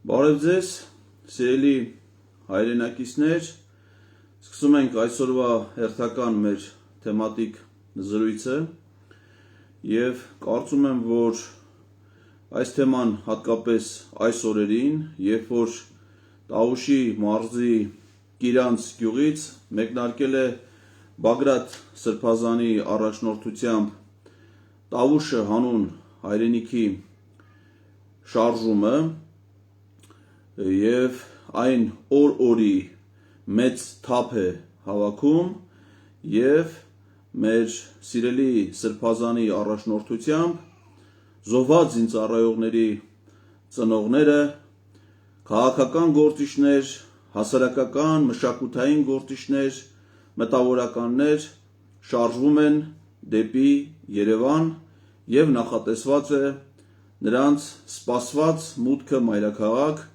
Բարև ձեզ, սիրելի հայրենակիցներ, սկսում ենք այսօրվա հերթական մեր թեմատիկ զրույցը և կարծում եմ, որ այս թեման հատկապես այս օրերին, երբ որ Տավուշի մարզի Կիրանց գյուղից մեկնարկել է Բագրատ Սրբազանի առաջնորդությամբ Տավուշը հանուն հայրենիքի շարժումը և այն օր-օրի մեծ թափ է հավաքում և մեր սիրելի Սրբազանի առաջնորդությամբ զոհված զինծառայողների ծնողները, քաղաքական գործիչներ, հասարակական, մշակութային գործիչներ, մտավորականներ շարժվում են դեպի Երևան և նախատեսված է նրանց սպասված մուտքը մայրաքաղաք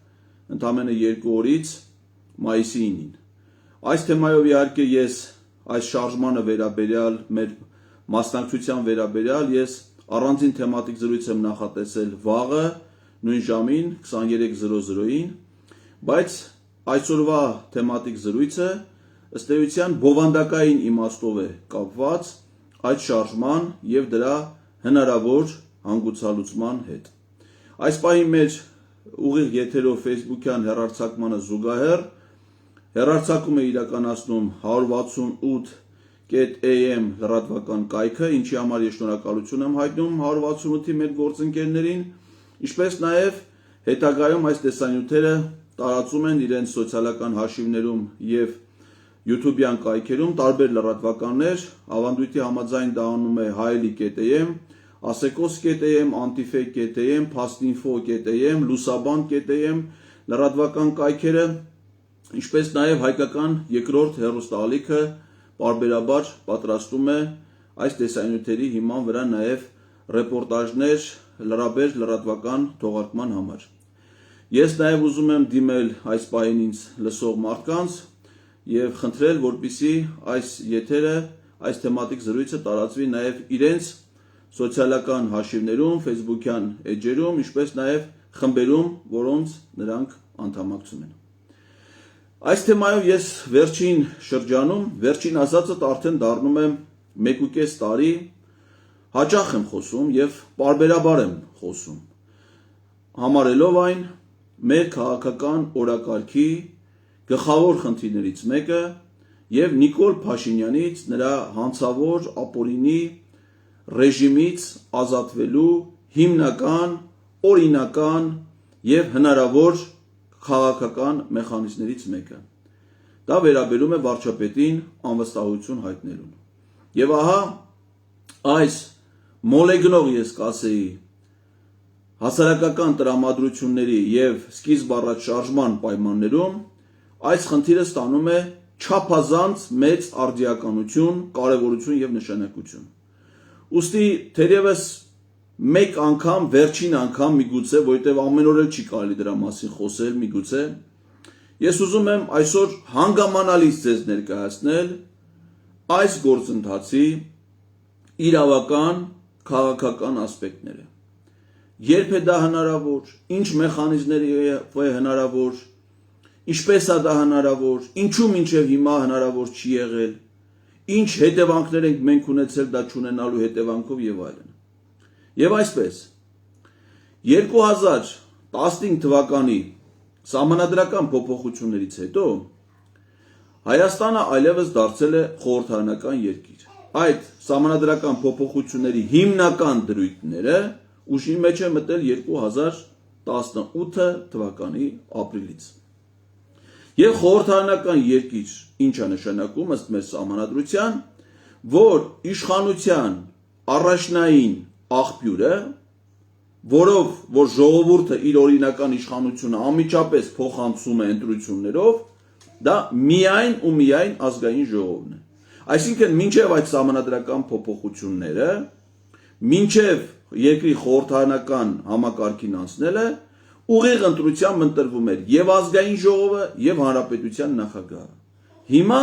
ընդամենը 2 օրից մայիսի 9-ին։ Այս թեմայով իհարկե ես այս շարժմանը վերաբերյալ, մեր մասնակցության վերաբերյալ ես առանձին թեմատիկ զրույց եմ նախատեսել վաղը նույն ժամին 23:00-ին, բայց այսօրվա թեմատիկ զրույցը ըստ էության բովանդակային իմաստով է կապված այդ շարժման և դրա հնարավոր հանգուցալուծման հետ։ Այս պահին մեր ուղիղ եթերով Facebook-յան հեռարձակմանը զուգահեռ հեռարձակում է իրականացնում 168.am լրատվական կայքը, ինչի համար ես շնորհակալություն եմ հայտնում 168-ի մեր գործընկերներին, ինչպես նաև հետագայում այս տեսանյութերը տարածում են իրենց սոցիալական հաշիվներում և YouTube-յան կայքերում տարբեր լրատվականներ, ավանդույթի համաձայն դա անում է Հայելի.am, Ասեկոս.am, Անտիֆեյք.am, Փաստինֆո.am, Լուսաբան.am լրատվական կայքերը, ինչպես նաև հայկական երկրորդ հեռուստաալիքը պարբերաբար պատրաստում է այս տեսանյութերի հիման վրա նաև ռեպորտաժներ լրաբեր լրատվական թողարկման համար։ Ես նաև ուզում եմ դիմել այս պահին ինձ լսող մարդկանց և խնդրել, որպեսզի այս եթերը, այս թեմատիկ զրույցը տարածվի նաև իրենց սոցիալական հաշիվներում, Facebook-յան էջերում, ինչպես նաև խմբերում, որոնց նրանք անդամակցում են։ Այս թեմայով ես վերջին շրջանում, վերջին ասածդ արդեն դառնում է 1.5 տարի, հաճախ եմ խոսում և պարբերաբար եմ խոսում, համարելով այն մեր քաղաքական օրակարգի գլխավոր խնդիրներից մեկը և Նիկոլ Փաշինյանից նրա հանցավոր ապօրինի ռեժիմից ազատվելու հիմնական, օրինական և հնարավոր քաղաքական մեխանիզմներից մեկը։ Դա վերաբերում է վարչապետին անվստահություն հայտնելուն։ Եվ ահա այս մոլեգնող ես կասեի հասարակական տրամադրությունների և սկիզբ առած շարժման պայմաններում այս խնդիրը ստանում է չափազանց մեծ արդիականություն, կարևորություն և նշանակություն։ Ուստի թերևս մեկ անգամ, վերջին անգամ միգուցե, որովհետև ամեն օր էլ չի կարելի դրա մասին խոսել միգուցե, ես ուզում եմ այսօր հանգամանալից ձեզ ներկայացնել այս գործընթացի իրավական, քաղաքական ասպեկտները։ Երբ է դա հնարավոր, ինչ մեխանիզմներով է հնարավոր, ինչպես է դա հնարավոր, ինչու մինչև հիմա հնարավոր չի եղել, ինչ հետևանքներ ենք մենք ունեցել դա չունենալու հետևանքով և այլն։ Եվ այսպես, 2015 թվականի սահմանադրական փոփոխություններից հետո Հայաստանը այլևս դարձել է խորհրդարանական երկիր։ Այդ սահմանադրական փոփոխությունների հիմնական դրույթները ուժի մեջ է մտել 2018 թվականի ապրիլից։ Եվ խորհրդարանական երկիր ինչ է նշանակում ըստ մեր սահմանադրության, որ իշխանության առաջնային աղբյուրը, որով որ ժողովուրդը իր օրինական իշխանությունը անմիջապես փոխանցում է ընտրություններով, դա միայն ու միայն ազգային ժողովն է։ Այսինքն մինչև այդ սահմանադրական փոփոխությունները, մինչև երկրի խորհրդարանական համակարգին անցնելը, ուղիղ ընտրությամբ ընտրվում էր և ազգային ժողովը, և հանրապետության նախագահը։ Հիմա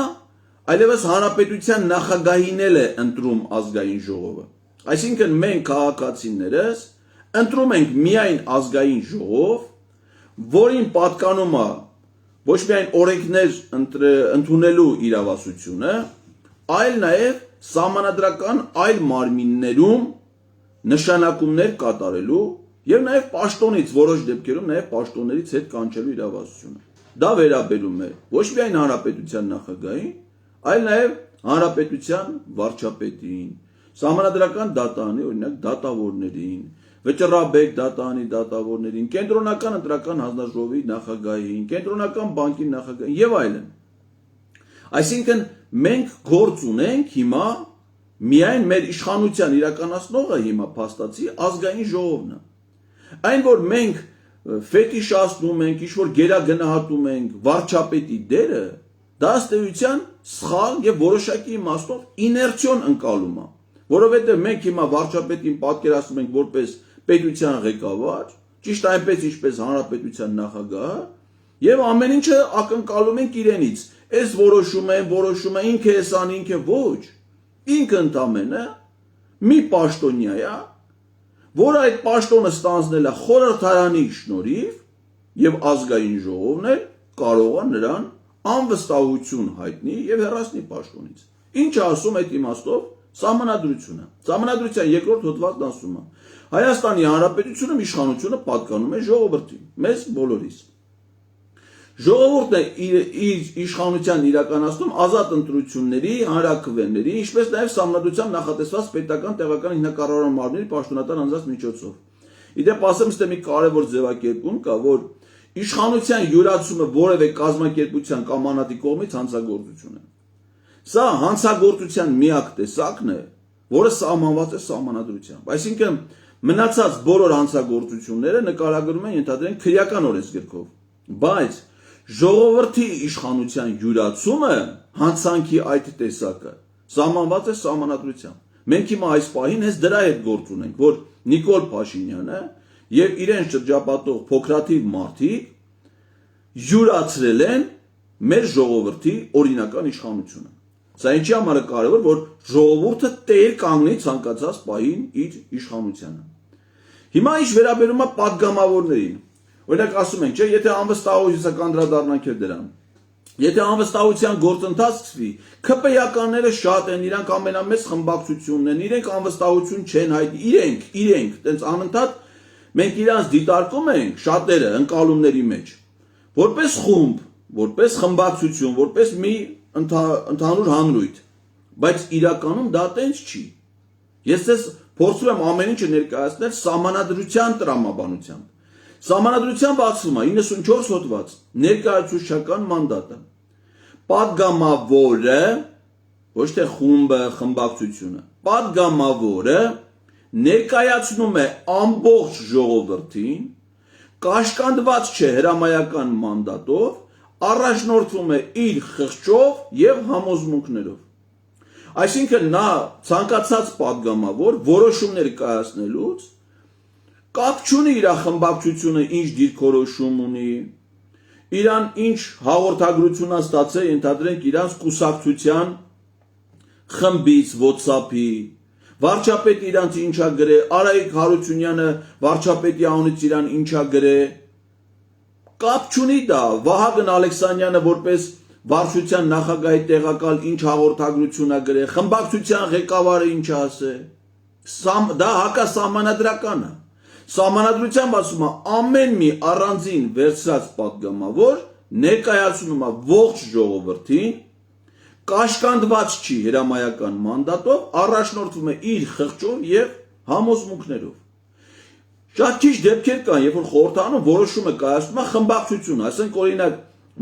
այլևս հանրապետության նախագահին էլ է ընտրում ազգային ժողովը։ Այսինքն մենք քաղաքացիներս ընտրում ենք միայն ազգային ժողով, որին պատկանում է ոչ միայն օրենքներ ընդունելու իրավասությունը, այլ նաև սահմանադրական այլ մարմիններում նշանակումներ կատարելու եւ նաև պաշտոնից որոշ դեպքերում նաև պաշտոններից հետ կանչելու իրավասությունը։ Դա վերաբերում է ոչ միայն հանրապետության նախագահին, այլ նաև հանրապետության վարչապետին, սահմանադրական դատարանի օրինակ դատավորներին, վճռաբեկ դատարանի դատավորներին, կենտրոնական ընտրական հանձնաժողովի նախագահին, կենտրոնական բանկի նախագահին եւ այլն։ Այսինքն մենք գործ ունենք հիմա միայն մեր իշխանության իրականացնողը հիմա փաստացի ազգային ժողովն է։ Այն որ մենք ֆետիշացնում ենք, ինչ-որ գերագնահատում ենք վարչապետի դերը, դա ըստ էության սխալ եւ որոշակի իմաստով իներցիոն ընկալում է, որովհետեւ մենք հիմա վարչապետին պատկերացնում ենք որպես պետության ղեկավար, ճիշտ այնպես ինչպես հանրապետության նախագահը, եւ ամեն ինչը ակնկալում ենք իրենից։ Այս որոշում է, ինքը էս անի, ինքը ոչ։ Ինքը ընդամենը մի պաշտոնյա է, որ այդ պաշտոնը ստանձնել է խորհրդարանի շնորհիվ եւ ազգային ժողովն էլ կարող է նրան անվստահություն հայտնի եւ հեռացնի պաշտոնից։ Ինչ ասում այդ իմաստով սահմանադրությունը։ Սահմանադրության երկրորդ հոդվածն ասում է. Հայաստանի Հանրապետությունում իշխանությունը պատկանում է ժողովրդին, մեզ բոլորիս։ Ժողովուրդն է իր իշխանության իրականացնում ազատ ընտրությունների, հանրաքվեների, ինչպես նաև սահմանադրությամբ նախատեսված պետական տեղական ինքնակառավարման մարմինների պաշտոնատար անձանց միջոցով։ Իդեպ ասեմ, ստե մի կարևոր ձևակերպում կա, որ իշխանության յուրացումը որևէ կազմակերպության կամ անհատի կողմից հանցագործություն է։ Սա հանցագործության միակ տեսակն է, որը սահմանված է սահմանադրությամբ։ Այսինքն մնացած բոլոր հանցագործությունները նկարագրում են ենթադրենք քրեական օրենսգրքով, բայց ժողովրդի իշխանության յուրացումը հանցանքի այդ տեսակը սահմանված է սահմանադրությամբ։ Մենք հիմա այս պահին հենց դրա հետ գործ ունենք, որ Նիկոլ Փաշինյանը եւ իրեն շրջապատող փոքրաթիվ մարդիկ յուրացրել են մեր ժողովրդի օրինական իշխանությունը։ Սա ինչի համար է կարևոր, որ ժողովուրդը տեր կանգնի ցանկացած պահին իր իշխանությանը։ Հիմա ինչ վերաբերում է падգամավորներին, օրինակ ասում ենք, չէ, եթե անվստահություն կանդրադառնանք դրան։ Եթե անվստահության գործընթաց սկսվի, ԿՊ-ականները շատ են, իրանք ամենամեծ խմբակցությունն են, իրենք անվստահություն չեն հայտնի, իրենք, տենց անընդհատ մենք իրանց դիտարկում ենք շատերը ընկալումների մեջ, որպես խումբ, որպես խմբակցություն, որպես մի ընդհանուր հանրույթ, բայց իրականում դա տենց չի։ Ես ձեզ փորձում եմ ամեն ինչը ներկայացնել սահմանադրության տրամաբանությամբ։ Սահմանադրությամբ ասվում է 94 հոդված ներկայացուցչական մանդատը։ Պատգամավորը, ոչ թե խումբը, խմբակցությունը, պատգամավորը ներկայացնում է ամբողջ ժողովրդին, կաշկանդված չէ հրամայական մանդատով, առաջնորդվում է իր խղճով եւ համոզմունքներով։ Այսինքն նա ցանկացած պատգամավոր որոշումներ կայացնելուց կապ չունի իր խմբակցությունը ինչ դիրքորոշում ունի, իրան ինչ հաղորդագրություն է ստացել, ենթադրենք իրանց կուսակցության խմբից, WhatsApp-ի, վարչապետը իրանց ինչա գրե, Արայիկ Հարությունյանը վարչապետի անունից իրան ինչա գրե, կապ չունի դա, Վահագն Ալեքսանյանը որպես վարչության նախագահի տեղակալ ինչ հաղորդագրություն է գրե, խմբակցության ղեկավարը ինչ ասե, դա հակասահմանադրական է։ Սահմանադրությամբ ասում է ամեն մի առանձին վերցրած պատգամավոր ներկայացնում է ողջ ժողովրդին, կաշկանդված չի հրամայական մանդատով, առաջնորդվում է իր խղճով եւ համոզմունքներով։ Շատ քիչ դեպքեր կան, երբ որ խորհրդարանում որոշումը կայացնում է խմբակցությունը, ասենք օրինակ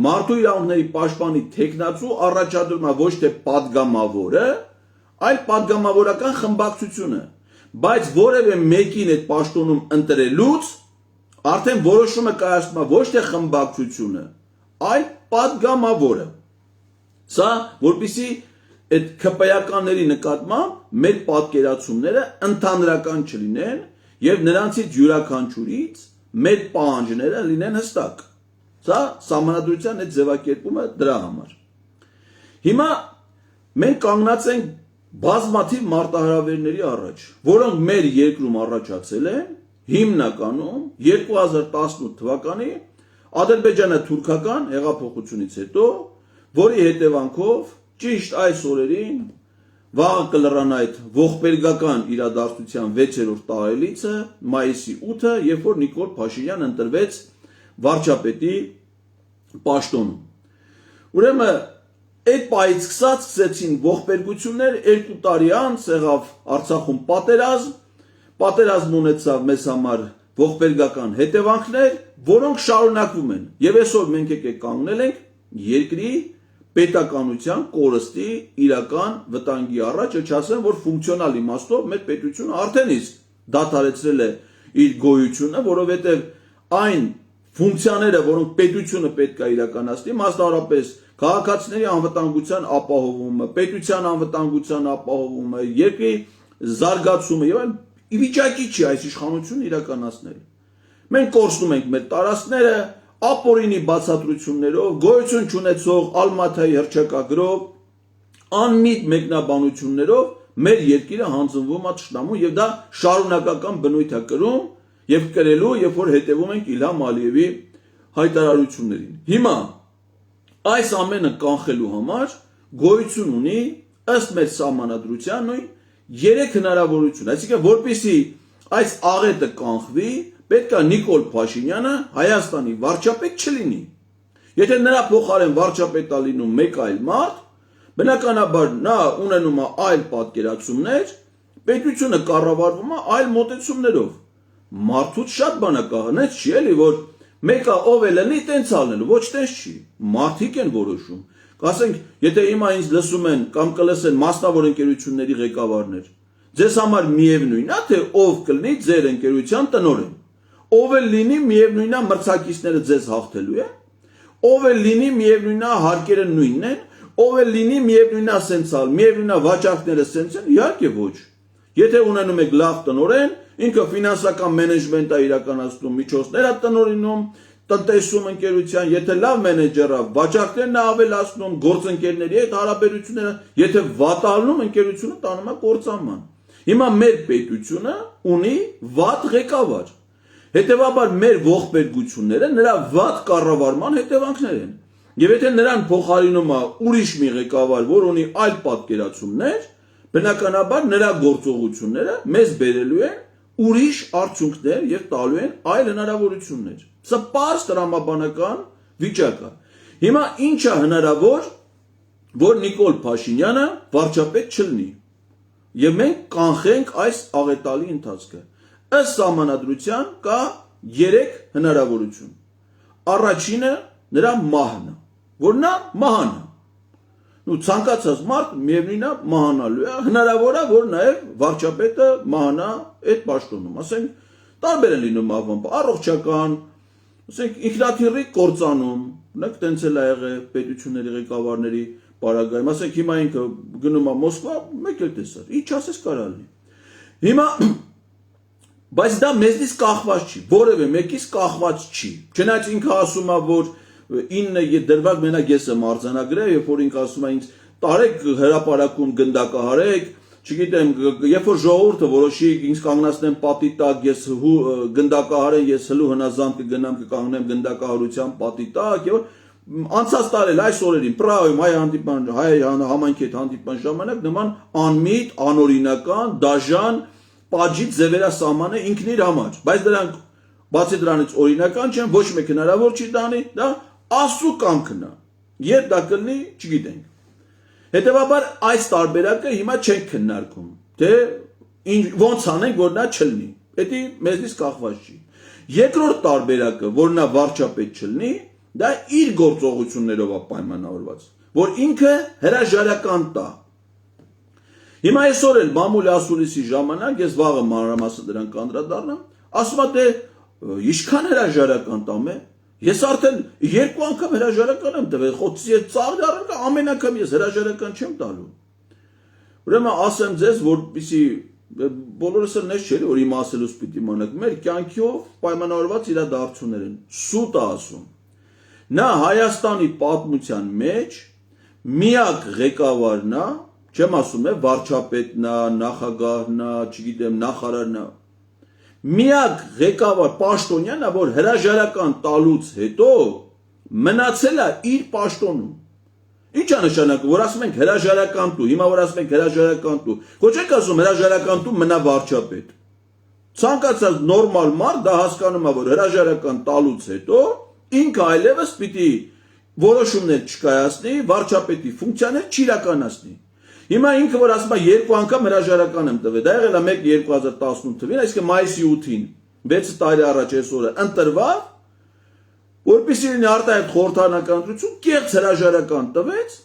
մարդու իրավունքների պաշտպանի թեկնածու առաջադրում է ոչ թե պատգամավորը, այլ պատգամավորական խմբակցությունը, բայց որևէ մեկին այդ պաշտոնում ընտրելուց արդեն որոշումը կայացնում է ոչ թե խմբակցությունը, այլ պատգամավորը։ Սա որպեսզի այդ ԿՊ-ականների նկատմամբ մեր պատկերացումները ընդհանրական չլինեն եւ նրանցից յուրաքանչյուրից մեր պահանջները լինեն հստակ։ Սա սահմանադրության այդ ձևակերպումը դրա համար։ Հիմա մենք կանգնած ենք բազմաթիվ մարտահրավերների առաջ, որոնք մեր երկրում առաջացել են հիմնականում 2018 թվականի Ադրբեջանը թուրքական հեղափոխությունից հետո, որի հետևանքով ճիշտ այս օրերին վաղը կլռան այդ ողբերգական իրադարձության 6-րդ տարելիցը, մայիսի 8-ը, երբ որ Նիկոլ Փաշինյանը ընտրվեց վարչապետի պաշտոնում։ Ուրեմն այդ պահից սկսեցին ողբերգություններ, 2 տարի անց եղավ Արցախում պատերազմ ունեցավ մեզ համար ողբերգական հետևանքներ, որոնք շարունակվում են։ Եվ այսօր մենք եկեք կանգնել ենք երկրի պետականության կորստի իրական վտանգի առաջ, չասեմ, որ ֆունկցիոնալ իմաստով մեր պետությունը արդեն իսկ դադարեցրել է իր գոյությունը, որովհետև այն ֆունկցիաները, որոնք պետությունը պետք է իրականացնի, մասնավորապես քաղաքացիների անվտանգության ապահովումը, պետության անվտանգության ապահովումը, երկրի զարգացումը եւ այլն, ի վիճակի չի այս իշխանությունը իրականացնել։ Մենք կորցնում ենք մեր տարածքները, ապօրինի բացատրություններով, գոյություն չունեցող Ալմաթայի հռչակագրով, անմիտ մեկնաբանություններով մեր երկիրը հանձնվում է թշնամուն եւ դա շարունակական բնույթ է կրում եւ կրելու, երբ որ հետեւում ենք Իլհամ Ալիևի հայտարարություններին։ Հիմա այս ամենը կանխելու համար գոյություն ունի ըստ մեր սահմանադրության նույն 3 հնարավորություն, այսինքն որպեսզի այս աղետը կանխվի, պետք է Նիկոլ Փաշինյանը Հայաստանի վարչապետ չլինի։ Եթե նրա փոխարեն վարչապետ է լինում մեկ այլ մարդ, բնականաբար նա ունենում է այլ պատկերացումներ, պետությունը կառավարվում է այլ մոտեցումներով։ Մարդուց շատ բան է կահանեց, չի էլի, որ մեկը ով է լինի, տենց ալնելու, ոչ տենց չի։ Մարդիկ են որոշում։ Կասենք, եթե հիմա ինձ լսում են կամ կլսեն մասնավոր ընկերությունների ղեկավարներ, ձեզ համար միևնույն է, թե ով կլինի ձեր ընկերության տնօրեն։ Ով էլ լինի, միևնույն է մրցակիցները ձեզ հաղթելու են, ով էլ լինի, միևնույն է հարկերը նույնն են, ով էլ լինի, միևնույն է սենցալ, միևնույն է վաճառքները սենց են, իհարկե ոչ։ Եթե ունենում եք լավ տնօրեն, ինքը ֆինանսական մենեջմենտ է իրականացնում, միջոցներ է տնօրինում, տնտեսում ընկերության, եթե լավ մենեջեր է, վաճառքներն է ավելացնում, գործընկերների հետ հարաբերությունները, եթե վատալնում ընկերությունը տանում է կործանման։ Հիմա մեր պետությունը ունի վատ ղեկավար։ Հետևաբար մեր ողբերգությունները նրա վատ կառավարման հետևանքներ են։ Եվ եթե նրան փոխարինում է ուրիշ մի ղեկավար, որ ունի այլ պատկերացումներ, բնականաբար նրա գործողությունները մեզ բերելու են ուրիշ արդյունքներ եւ տալու են այլ հնարավորություններ։ Սա պարզ տրամաբանական վիճակ է։ Հիմա ինչ է հնարավոր, որ Նիկոլ Փաշինյանը վարչապետ չլինի։ Եվ մենք կանխենք այս աղետալի ընթացքը։ Ըստ սահմանադրության կա 3 հնարավորություն։ Առաջինը նրա մահն է, որ նա մահանա։ Ու ցանկացած մարդ միևնույն է մահանալու է, հնարավոր է որ նաև վարչապետը մահանա այդ պաշտոնում, ասենք տարբեր են լինում մահվան, առողջական, ասենք ինքնաթիռի կործանում, ունեք տենց էլ ա եղել պետությունների ղեկավարների պարագայում, ասենք հիմա ինքը գնում է Մոսկվա, մեկ էլ տեսար, ինչ ասես կարա լինի։ Հիմա բայց դա մեզնից կախված չի, որևէ մեկից կախված չի։ Չնայած ինքը ասում է, որ 9 դրվագ մենակ ես եմ արձանագրել, երբ որ ինքը ասում է ինձ տարեք հրապարակում գնդակահարեք, չգիտեմ, երբ որ ժողովուրդը որոշի ինձ կանգնացնեն պատի տակ, ես գնդակահարեն, ես հլու հնազանդ կգնամ կկանգնեմ գնդակահարության պատի տակ, եւ անցած տարել այս օրերին Պրահայում հայ համայնքի հետ հանդիպման ժամանակ նման անմիտ, անօրինական, դաժան պատժի ձևերասահմանը ինքն իր համար, բայց դրանք բացի դրանից օրինական չեն, ոչ մեկ հնարավոր չի դանի, դա Աստծո կամքն է։ Երբ դա կլինի, չգիտենք։ Հետևաբար այս տարբերակը հիմա չենք քննարկում, թե ոնց անենք, որ նա չլինի։ Դա մեզնից կախված չի։ Երկրորդ տարբերակը, որ նա վարչապետ չլինի, դա իր գործողություններով է պայմանավորված, որ ինքը հրաժարական տա։ Հիմա այսօր էլ մամուլի ասուլիսի ժամանակ ես վաղը մանրամասն դրան կանդրադառնամ, ասում է թե ինչքան հրաժարական տամ է, ես արդեն 2 անգամ հրաժարական եմ տվել, խոցի ծաղր առնկա ամեն անգամ ես հրաժարական չեմ տալու։ Ուրեմն ասեմ ձեզ, որպեսզի բոլորս էլ նես չէ, որ իմ ասելուց պիտի իմանաք, մեր կյանքով պայմանավորված իրադարձություններ են։ Սուտ է ասում։ Նա Հայաստանի պատմության մեջ միակ ղեկավարն է, չեմ ասում է վարչապետն է, նախագահն է, չգիտեմ, նախարարն է, միակ ղեկավար պաշտոնյանը, որ հրաժարական տալուց հետո մնացել է իր պաշտոնում։ Ինչ է նշանակում, որ ասում ենք հրաժարական տու, հիմա որ ասում ենք հրաժարական տու, ոչ եք ասում հրաժարական տու մնա վարչապետ։ Ցանկացած նորմալ մարդ դա հասկանում է, որ հրաժարական տալուց հետո ինքը այլևս պիտի որոշումներ չկայացնի, վարչապետի ֆունկցիաներ չիրականացնի։ Հիմա ինքը որ ասում է երկու անգամ հրաժարական եմ տվել, դա եղել է 1-2018 թվին, այսինքն մայիսի 8-ին, 6 տարի առաջ այսօրը ընտրվավ, որպեսզի լինի արտահայտ խորհրդարանական ընտրություն, կեղծ հրաժարական տվեց,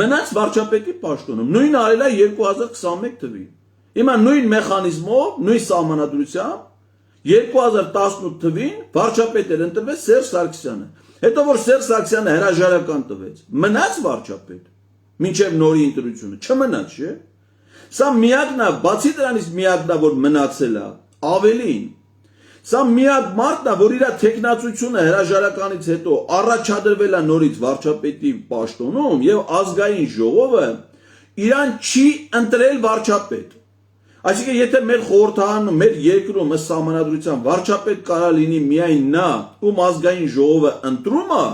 մնաց վարչապետի պաշտոնում։ Նույնը արել է 2021 թվին։ Հիմա նույն մեխանիզմով, նույն սահմանադրությամբ 2018 թվին վարչապետ էր ընտրվել Սերժ Սարգսյանը։ Հետո որ Սերժ Սարգսյանը հրաժարական տվեց, մնաց վարչապետ, մինչև նորի ընտրությունը, չմնաց, չէ՞։ Սա միակն է, բացի դրանից միակն է, որ մնացել է, ավելին։ Սա միակ մարդն է, որ իր տեխնացությունը հրաժարականից հետո առաջադրվել է նորից վարչապետի պաշտոնում եւ ազգային ժողովը իրան չի ընտրել վարչապետ։ Այսինքն եթե մեր խորհրդարանում, մեր երկրում ըստ սահմանադրության վարչապետ կարա լինի միայն նա, ում ազգային ժողովը ընտրում է,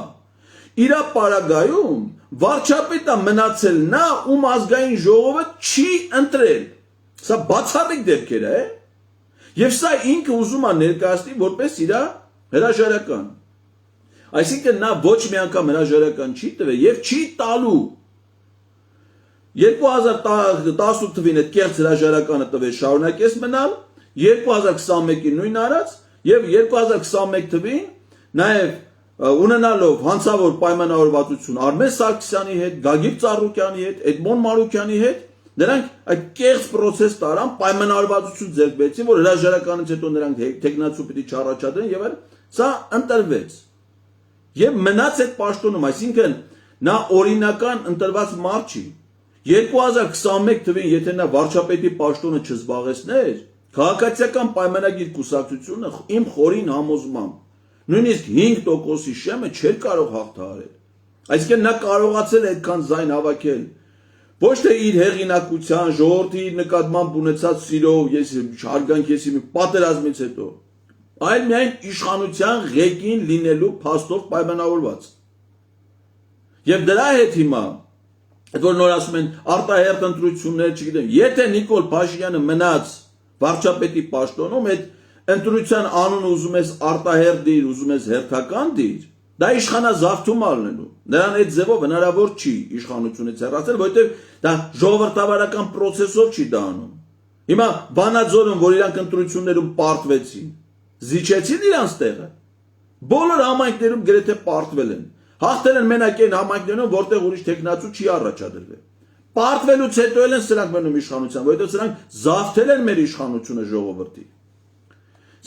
իր պարագայում վարչապետը մնացել նա, ում ազգային ժողովը չի ընտրել։ Սա բացառիկ դեպքեր է, եւ սա ինքը ուզում է ներկայացնել որպես իր հրաժարական։ Այսինքն նա ոչ մի անգամ հրաժարական չի տվել եւ չի տալու։ 2018 թվին այդ կեղծ հրաժարականը տվել շարունակեց մնալ, 2021-ին նույն արած եւ 2021 թվին նաեւ ունենալով հանցավոր պայմանավորվածություն Արմեն Սարգսյանի հետ, Գագիկ Ծառուկյանի հետ, Էդմոն Մանուկյանի հետ, նրանք այդ կեղծ process տարան պայմանավորվածություն ձեռք բերեցին, որ հրաժարականից հետո նրանք տեխնացու պիտի չառաջադրեն եւ այլ, սա ընտրվեց։ Եվ մնաց այդ պաշտոնում, այսինքն նա օրինական ընտրված մարդ չի։ 2021 թվին եթե նա վարչապետի պաշտոնը չզբաղեցներ, քաղաքացիական պայմանագիր կուսակցությունը իմ խորին համոզմամբ նույնիսկ 5%-ի շեմը չէր կարող հաղթահարել։ Այսինքն նա կարողացել է այդքան ձայն հավաքել, ոչ թե իր հեղինակության, ժողովրդի իր նկատմամբ ունեցած սիրով, ես հարգանք եսի պատերազմից հետո, այլ միայն իշխանության ղեկին լինելու փաստով պայմանավորված։ Եվ դրա հետ հիմա որ նոր ասում են արտահերտ ընտրություններ, չգիտեմ, եթե Նիկոլ Փաշինյանը մնաց վարչապետի պաշտոնում, այդ ընտրության անունը ուզում ես արտահերտ դիր, ուզում ես հերթական դիր, դա իշխանազավթում ալնելու։ Նրան այդ ձևով հնարավոր չի իշխանությունից հեռացնել, որովհետև դա ժողովրդավարական process-ով չի դա անում։ Հիմա Վանաձորում, որ իրանք ընտրություններում պարտվեցին, զիջեցին իրանց տեղը։ Բոլոր համայնքներում գրեթե պարտվել են։ Հաղթել են մենակ այն համայնքներում, որտեղ ուրիշ տեխնացու չի առաջադրվել։ Պարտվելուց հետո են սրանք մնում իշխանության, որովհետև սրանք զավթել են մեր իշխանությունը ժողովրդի։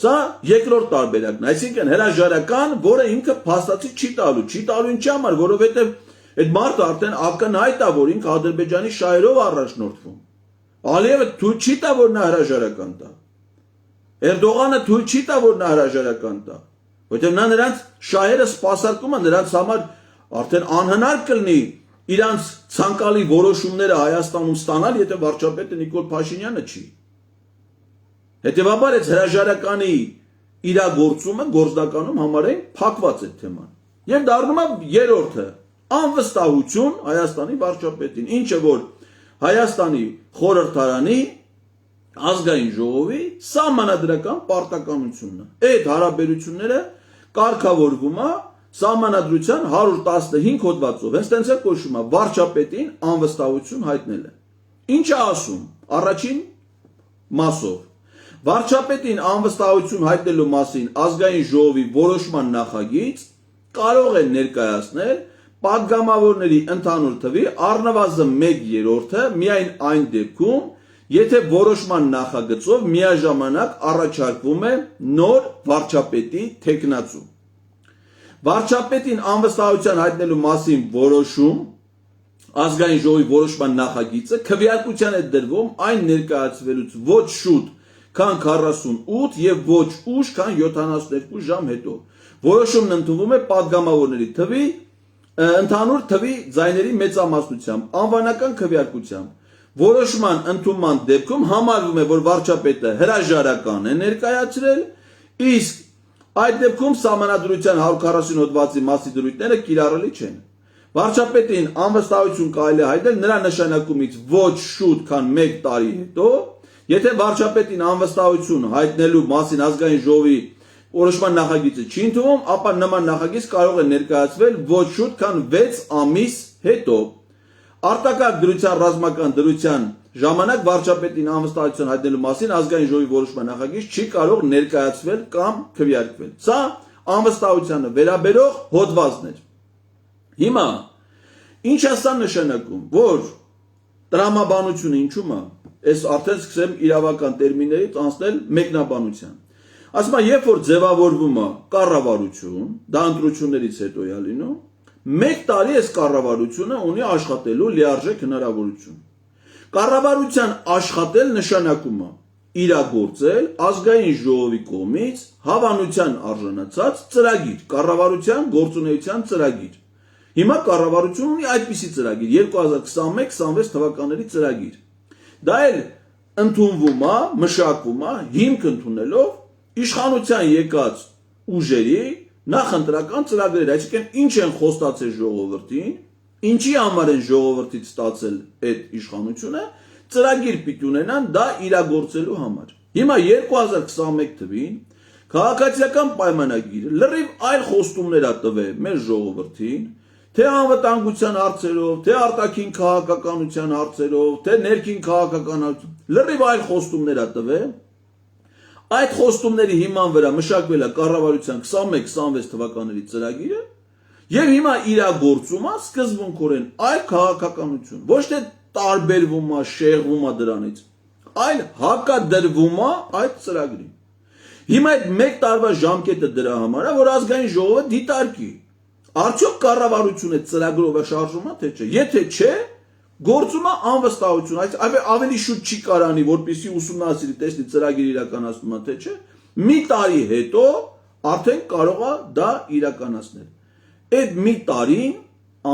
Սա երկրորդ տարբերակն է, այսինքն հրաժարական, որը ինքը փաստացի չի տալու ինչի համար, որովհետև այդ մարդը արդեն ակնհայտ է, որ ինքը Ադրբեջանի շահերով առաջնորդվում։ Ալիևը թույլ չի տա, որ նա հրաժարական տա։ Էրդողանը թույլ չի տա, որ նա հրաժարական տա։ Որտեղ նա նրանց շահերը սպասարկում են, նրանց համար արդեն անհնար կլինի իրանց ցանկալի որոշումները Հայաստանում ստանալ, եթե վարչապետը Նիկոլ Փաշինյանը չի։ Հետևաբար այս հրաժարականի իրագործումը գործնականում համարեն փակված է թեման։ Եվ դառնում է երրորդը անվստահություն Հայաստանի վարչապետին, ինչը որ Հայաստանի խորհրդարանի ազգային ժողովի սահմանադրական պարտականությունն է։ Այդ հարաբերությունները կարգավորվում է սահմանադրության 115 հոդվածով, հենց տենց է կոչվում է վարչապետին անվստահություն հայտնելը։ Ինչ է ասում առաջին մասով։ Վարչապետին անվստահություն հայտնելու մասին ազգային ժողովի որոշման նախագիծ կարող է ներկայացնել պատգամավորների ընդհանուր թվի առնվազն 1/3-ը միայն այն դեպքում, եթե որոշման նախագծով միաժամանակ առաջարկվում է նոր վարչապետի տեխնացու։ Վարչապետին անվստահության հայտնելու մասին որոշում ազգային ժողովի որոշման նախագիծը քվեարկության է դրվում այն ներկայացվելուց ոչ շուտ, քան 48 եւ ոչ ուշ, քան 72 ժամ հետո։ Որոշումն ընդունվում է պատգամավորների թվի ընդհանուր թվի ձայների մեծամասնությամբ, անվանական քվեարկությամբ։ որոշման ընդունման դեպքում համարվում է, որ վարչապետը հրաժարական է ներկայացրել, իսկ այդ դեպքում սահմանադրության 140 հոդվածի մասի դրույթները կիրառելի չեն։ Վարչապետին անվստահություն կարելի է հայտնել նրա նշանակումից ոչ շուտ, քան 1 տարի հետո, եթե վարչապետին անվստահություն հայտնելու մասին ազգային ժողովի որոշման նախագիծը չի ընդունվում, ապա նման նախագիծ կարող է ներկայացվել ոչ շուտ, քան 6 ամիս հետո։ Արտակարգ դրության ռազմական դրության ժամանակ վարչապետին անվստահություն հայտնելու մասին ազգային ժողովի որոշման նախագիծ չի կարող ներկայացվել կամ քվեարկվել։ Սա անվստահությանը վերաբերող հոդվածն էր։ Հիմա ինչ է սա նշանակում, որ տրամաբանությունը ինչու՞մ է, այս արդեն սկսեմ իրավական տերմիններից անցնել մեկնաբանության։ Ասում եմ, երբ որ ձևավորվում է կառավարություն, դա ընտրություններից հետո է լինում, 1 տարի այս կառավարությունը ունի աշխատելու լիարժեք հնարավորություն։ Կառավարության աշխատել նշանակում է իրագործել ազգային ժողովի կողմից հավանության արժանացած ծրագիր, կառավարության գործունեության ծրագիր։ Հիմա կառավարությունը ունի այդպիսի ծրագիր, 2021-26 թվականների ծրագիր։ Դա էլ ընդունվում է, մշակվում է, հիմք ընդունելով իշխանության եկած ուժերի նախընտրական ծրագրեր, այսինքն ինչ են խոստացել ժողովրդին, ինչի համար են ժողովրդից ստացել այդ իշխանությունը, ծրագիր պիտի ունենան դա իրագործելու համար։ Հիմա 2021 թվին քաղաքացիական պայմանագիրը լրիվ այլ խոստումներ է տվել մեր ժողովրդին, թե անվտանգության հարցերով, թե արտաքին քաղաքականության հարցերով, թե ներքին քաղաքականություն, լրիվ այլ խոստումներ է տվել։ Այդ խոստումների հիման վրա մշակվել է կառավարության 21-26 թվականների ծրագիրը եւ հիմա իրագործում է սկզբունքորեն այլ քաղաքականություն, ոչ թե տարբերվում է, շեղվում է դրանից, այլ հակադրվում է այդ ծրագրին։ Հիմա այդ 1 տարվա ժամկետը դրա համար է, որ ազգային ժողովը դիտարկի։ Արդյոք կառավարությունը ծրագրով է շարժվում է, թե չէ։ Եթե չէ, գործում է անվստահություն, ավելի շուտ չի կարանի, որպեսզի ուսումնասիրի, տեսնի ծրագիր իրականացնում է, թե չէ, մի տարի հետո արդեն կարող է դա իրականացնել։ Այդ մի տարին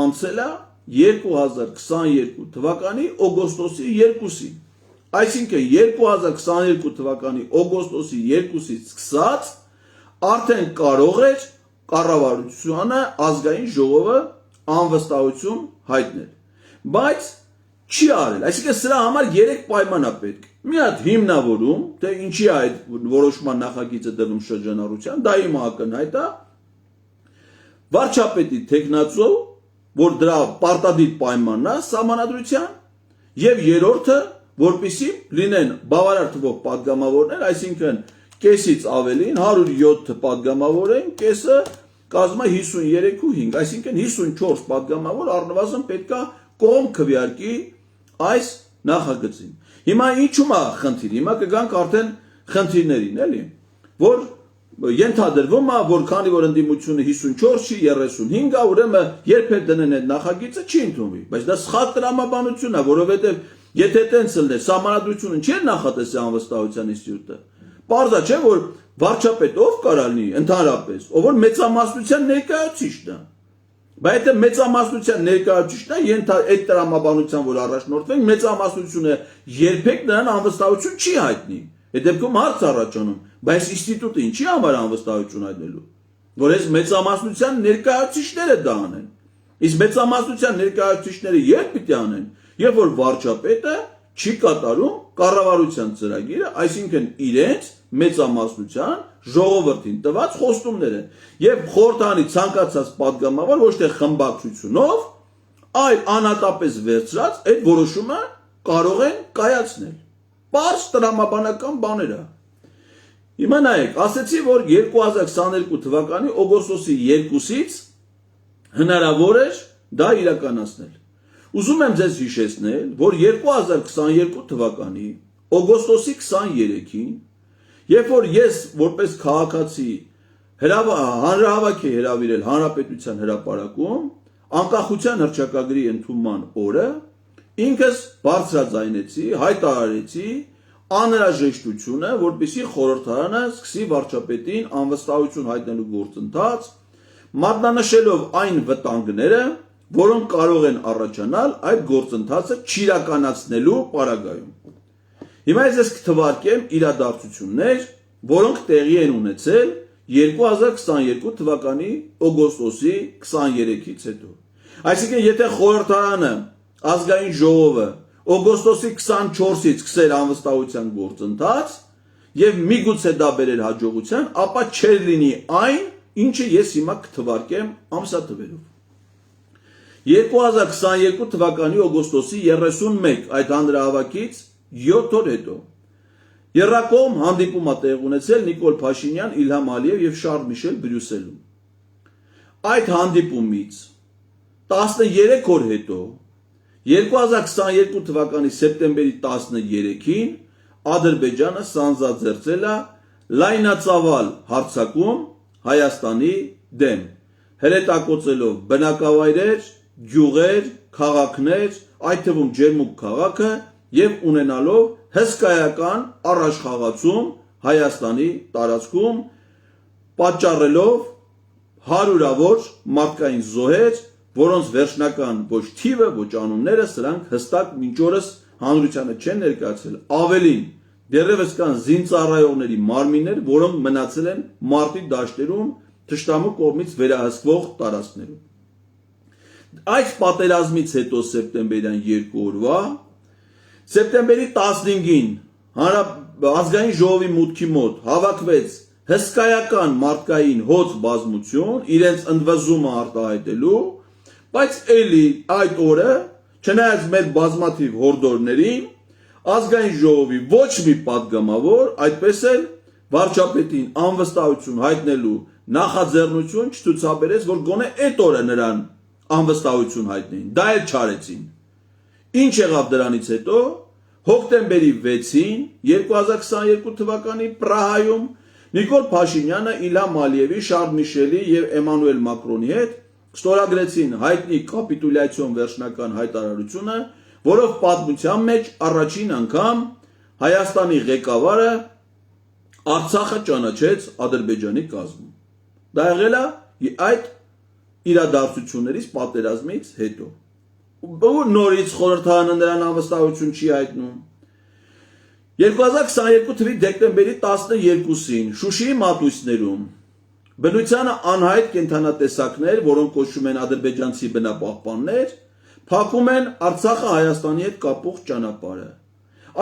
անցել է 2022 թվականի օգոստոսի 2-ին։ Այսինքն 2022 թվականի օգոստոսի 2-ից սկսած արդեն կարող էր կառավարությունը ազգային ժողովը անվստահություն հայտնել։ Բայց չի արել, այսինքն սրա համար 3 պայման է պետք։ Մի հատ հիմնավորում, թե ինչի է այդ որոշման նախագիծը դնում շրջանառության, դա հիմա ակնհայտ է։ Վարչապետի թեկնածու, որ դրա պարտադիր պայմանն է սահմանադրության, եւ երրորդը, որպեսզի լինեն բավարար թվով պատգամավորներ, այսինքն կեսից ավելին 107 պատգամավոր են, կեսը կազմում է 53.5, այսինքն 54 պատգամավոր առնվազն պետքա կողմ քվեարկի այս նախագծին։ Հիմա ինչու՞մ է խնդիր։ Հիմա կգանք արդեն խնդիրներին, էլի, որ ենթադրվում է, որ քանի որ ընդդիմությունը 54 չի, 35 է, ուրեմն երբ է դնեն այդ նախագիծը չի ընդունվի։ Բայց դա սխալ տրամաբանություն է, որովհետև եթե տենց լիներ, սահմանադրությունը չի նախատեսի անվստահության ինստիտուտը։ Պարզ է, չէ, որ վարչապետ ով կարա լինի ընդհանրապես, ով որ մեծամասնության ներկայացուցիչն է։ Բայց եթե մեծամասնության ներկայացուցիչն է, այդ տրամաբանության, որ առաջնորդվենք, մեծամասնությունը երբեք նրան անվստահություն չի հայտնի։ Այդ դեպքում հարց առաջանում, բայց ինստիտուտը ինչի համար անվստահություն հայտնելու, որ այս մեծամասնության ներկայացուցիչները դա անեն։ Իսկ մեծամասնության ներկայացուցիչները երբ պիտի անեն, երբ որ վարչապետը չի կատարում կառավարության ծրագիրը, այսինքն իրենց մեծամասնության ժողովրդին տված խոստումները եւ խորհրդանի ցանկացած պատգամավոր ոչ թե խմբակցությունով, այլ անհատապես վերցրած այդ որոշումը կարող են կայացնել։ Պարզ տրամաբանական բաներ է։ Հիմա նայեք, ասեցի, որ 2022 թվականի օգոստոսի 2-ից հնարավոր էր դա իրականացնել։ Ուզում եմ ձեզ հիշեցնել, որ 2022 թվականի օգոստոսի 23-ին, երբ որ ես որպես քաղաքացի հանրահավաք է հրավիրել Հանրապետության հրապարակում, անկախության հռչակագրի ընդունման օրը, ինքս բարձրաձայնեցի, հայտարարեցի անհրաժեշտությունը, որպեսզի խորհրդարանը սկսի վարչապետին անվստահություն հայտնելու գործընթաց, մատնանշելով այն վտանգները, որոնք կարող են առաջանալ այդ գործընթացը չիրականացնելու պարագայում։ Հիմա ես կթվարկեմ իրադարձություններ, որոնք տեղի են ունեցել 2022 թվականի օգոստոսի 23-ից հետո։ Այսինքն, եթե խորհրդարանը, ազգային ժողովը օգոստոսի 24-ից սկսեր անվստահության գործընթաց եւ միգուցե դա բերեր հաջողության, ապա չէր լինի այն, ինչը ես հիմա կթվարկեմ ամսաթվերով։ 2022 թվականի օգոստոսի 31 այդ հանրահավաքից 7 օր հետո Եռակողմ հանդիպում է տեղ ունեցել Նիկոլ Փաշինյան, Իլհամ Ալիև եւ Շարլ Միշել Բրյուսելում։ Այդ հանդիպումից 13 օր հետո 2022 թվականի սեպտեմբերի 13-ին Ադրբեջանը սանձազերծել է լայնածավալ հարձակում Հայաստանի դեմ, հրետակոծելով բնակավայրեր, գյուղեր, քաղաքներ, այդ թվում Ջերմուկ քաղաքը եւ ունենալով հսկայական առաջխաղացում Հայաստանի տարածքում, պատճառելով հարյուրավոր մարդկային զոհեր, որոնց վերջնական ոչ թիվը, ոչ անունները սրանք հստակ մինչ օրս հանրությանը չեն ներկայացել, ավելին դեռևս կան զինծառայողների մարմիններ, որոնք մնացել են մարտի դաշտերում թշնամու կողմից վերահսկվող տարածքներում։ Այս պատերազմից հետո սեպտեմբերյան 2 օրվա սեպտեմբերի 15-ին ազգային ժողովի մուտքի մոտ հավաքվեց հսկայական մարդկային հոծ բազմություն իրենց ընդվզումը արտահայտելու, բայց էլի այդ օրը, չնայած մեր բազմաթիվ հորդորներին, ազգային ժողովի ոչ մի պատգամավոր այդպես էլ վարչապետին անվստահություն հայտնելու նախաձեռնություն չցուցաբերեց, որ գոնե այդ օրը նրան անվստահություն հայտնեին, դա էլ չարեցին։ Ինչ եղավ դրանից հետո, հոկտեմբերի 6-ին 2022 թվականի Պրահայում Նիկոլ Փաշինյանը Իլհամ Ալիևի, Շարլ Միշելի եւ Էմանուել Մակրոնի հետ ստորագրեցին հայտնի կապիտուլյացիոն վերջնական հայտարարությունը, որով պատմության մեջ առաջին անգամ Հայաստանի ղեկավարը Արցախը ճանաչեց Ադրբեջանի կազմում։ Դա եղել է այդ իրադարձություններից պատերազմից հետո։ Նորից խորհրդարանը նրան անվստահություն չի հայտնում։ 2022 թվականի դեկտեմբերի 12-ին Շուշիի մատույցներում բնությանը անհայտ կենդանատեսակներ, որոնք կոչվում են ադրբեջանցի բնապահպաններ, փակում են Արցախը Հայաստանի հետ կապող ճանապարհը։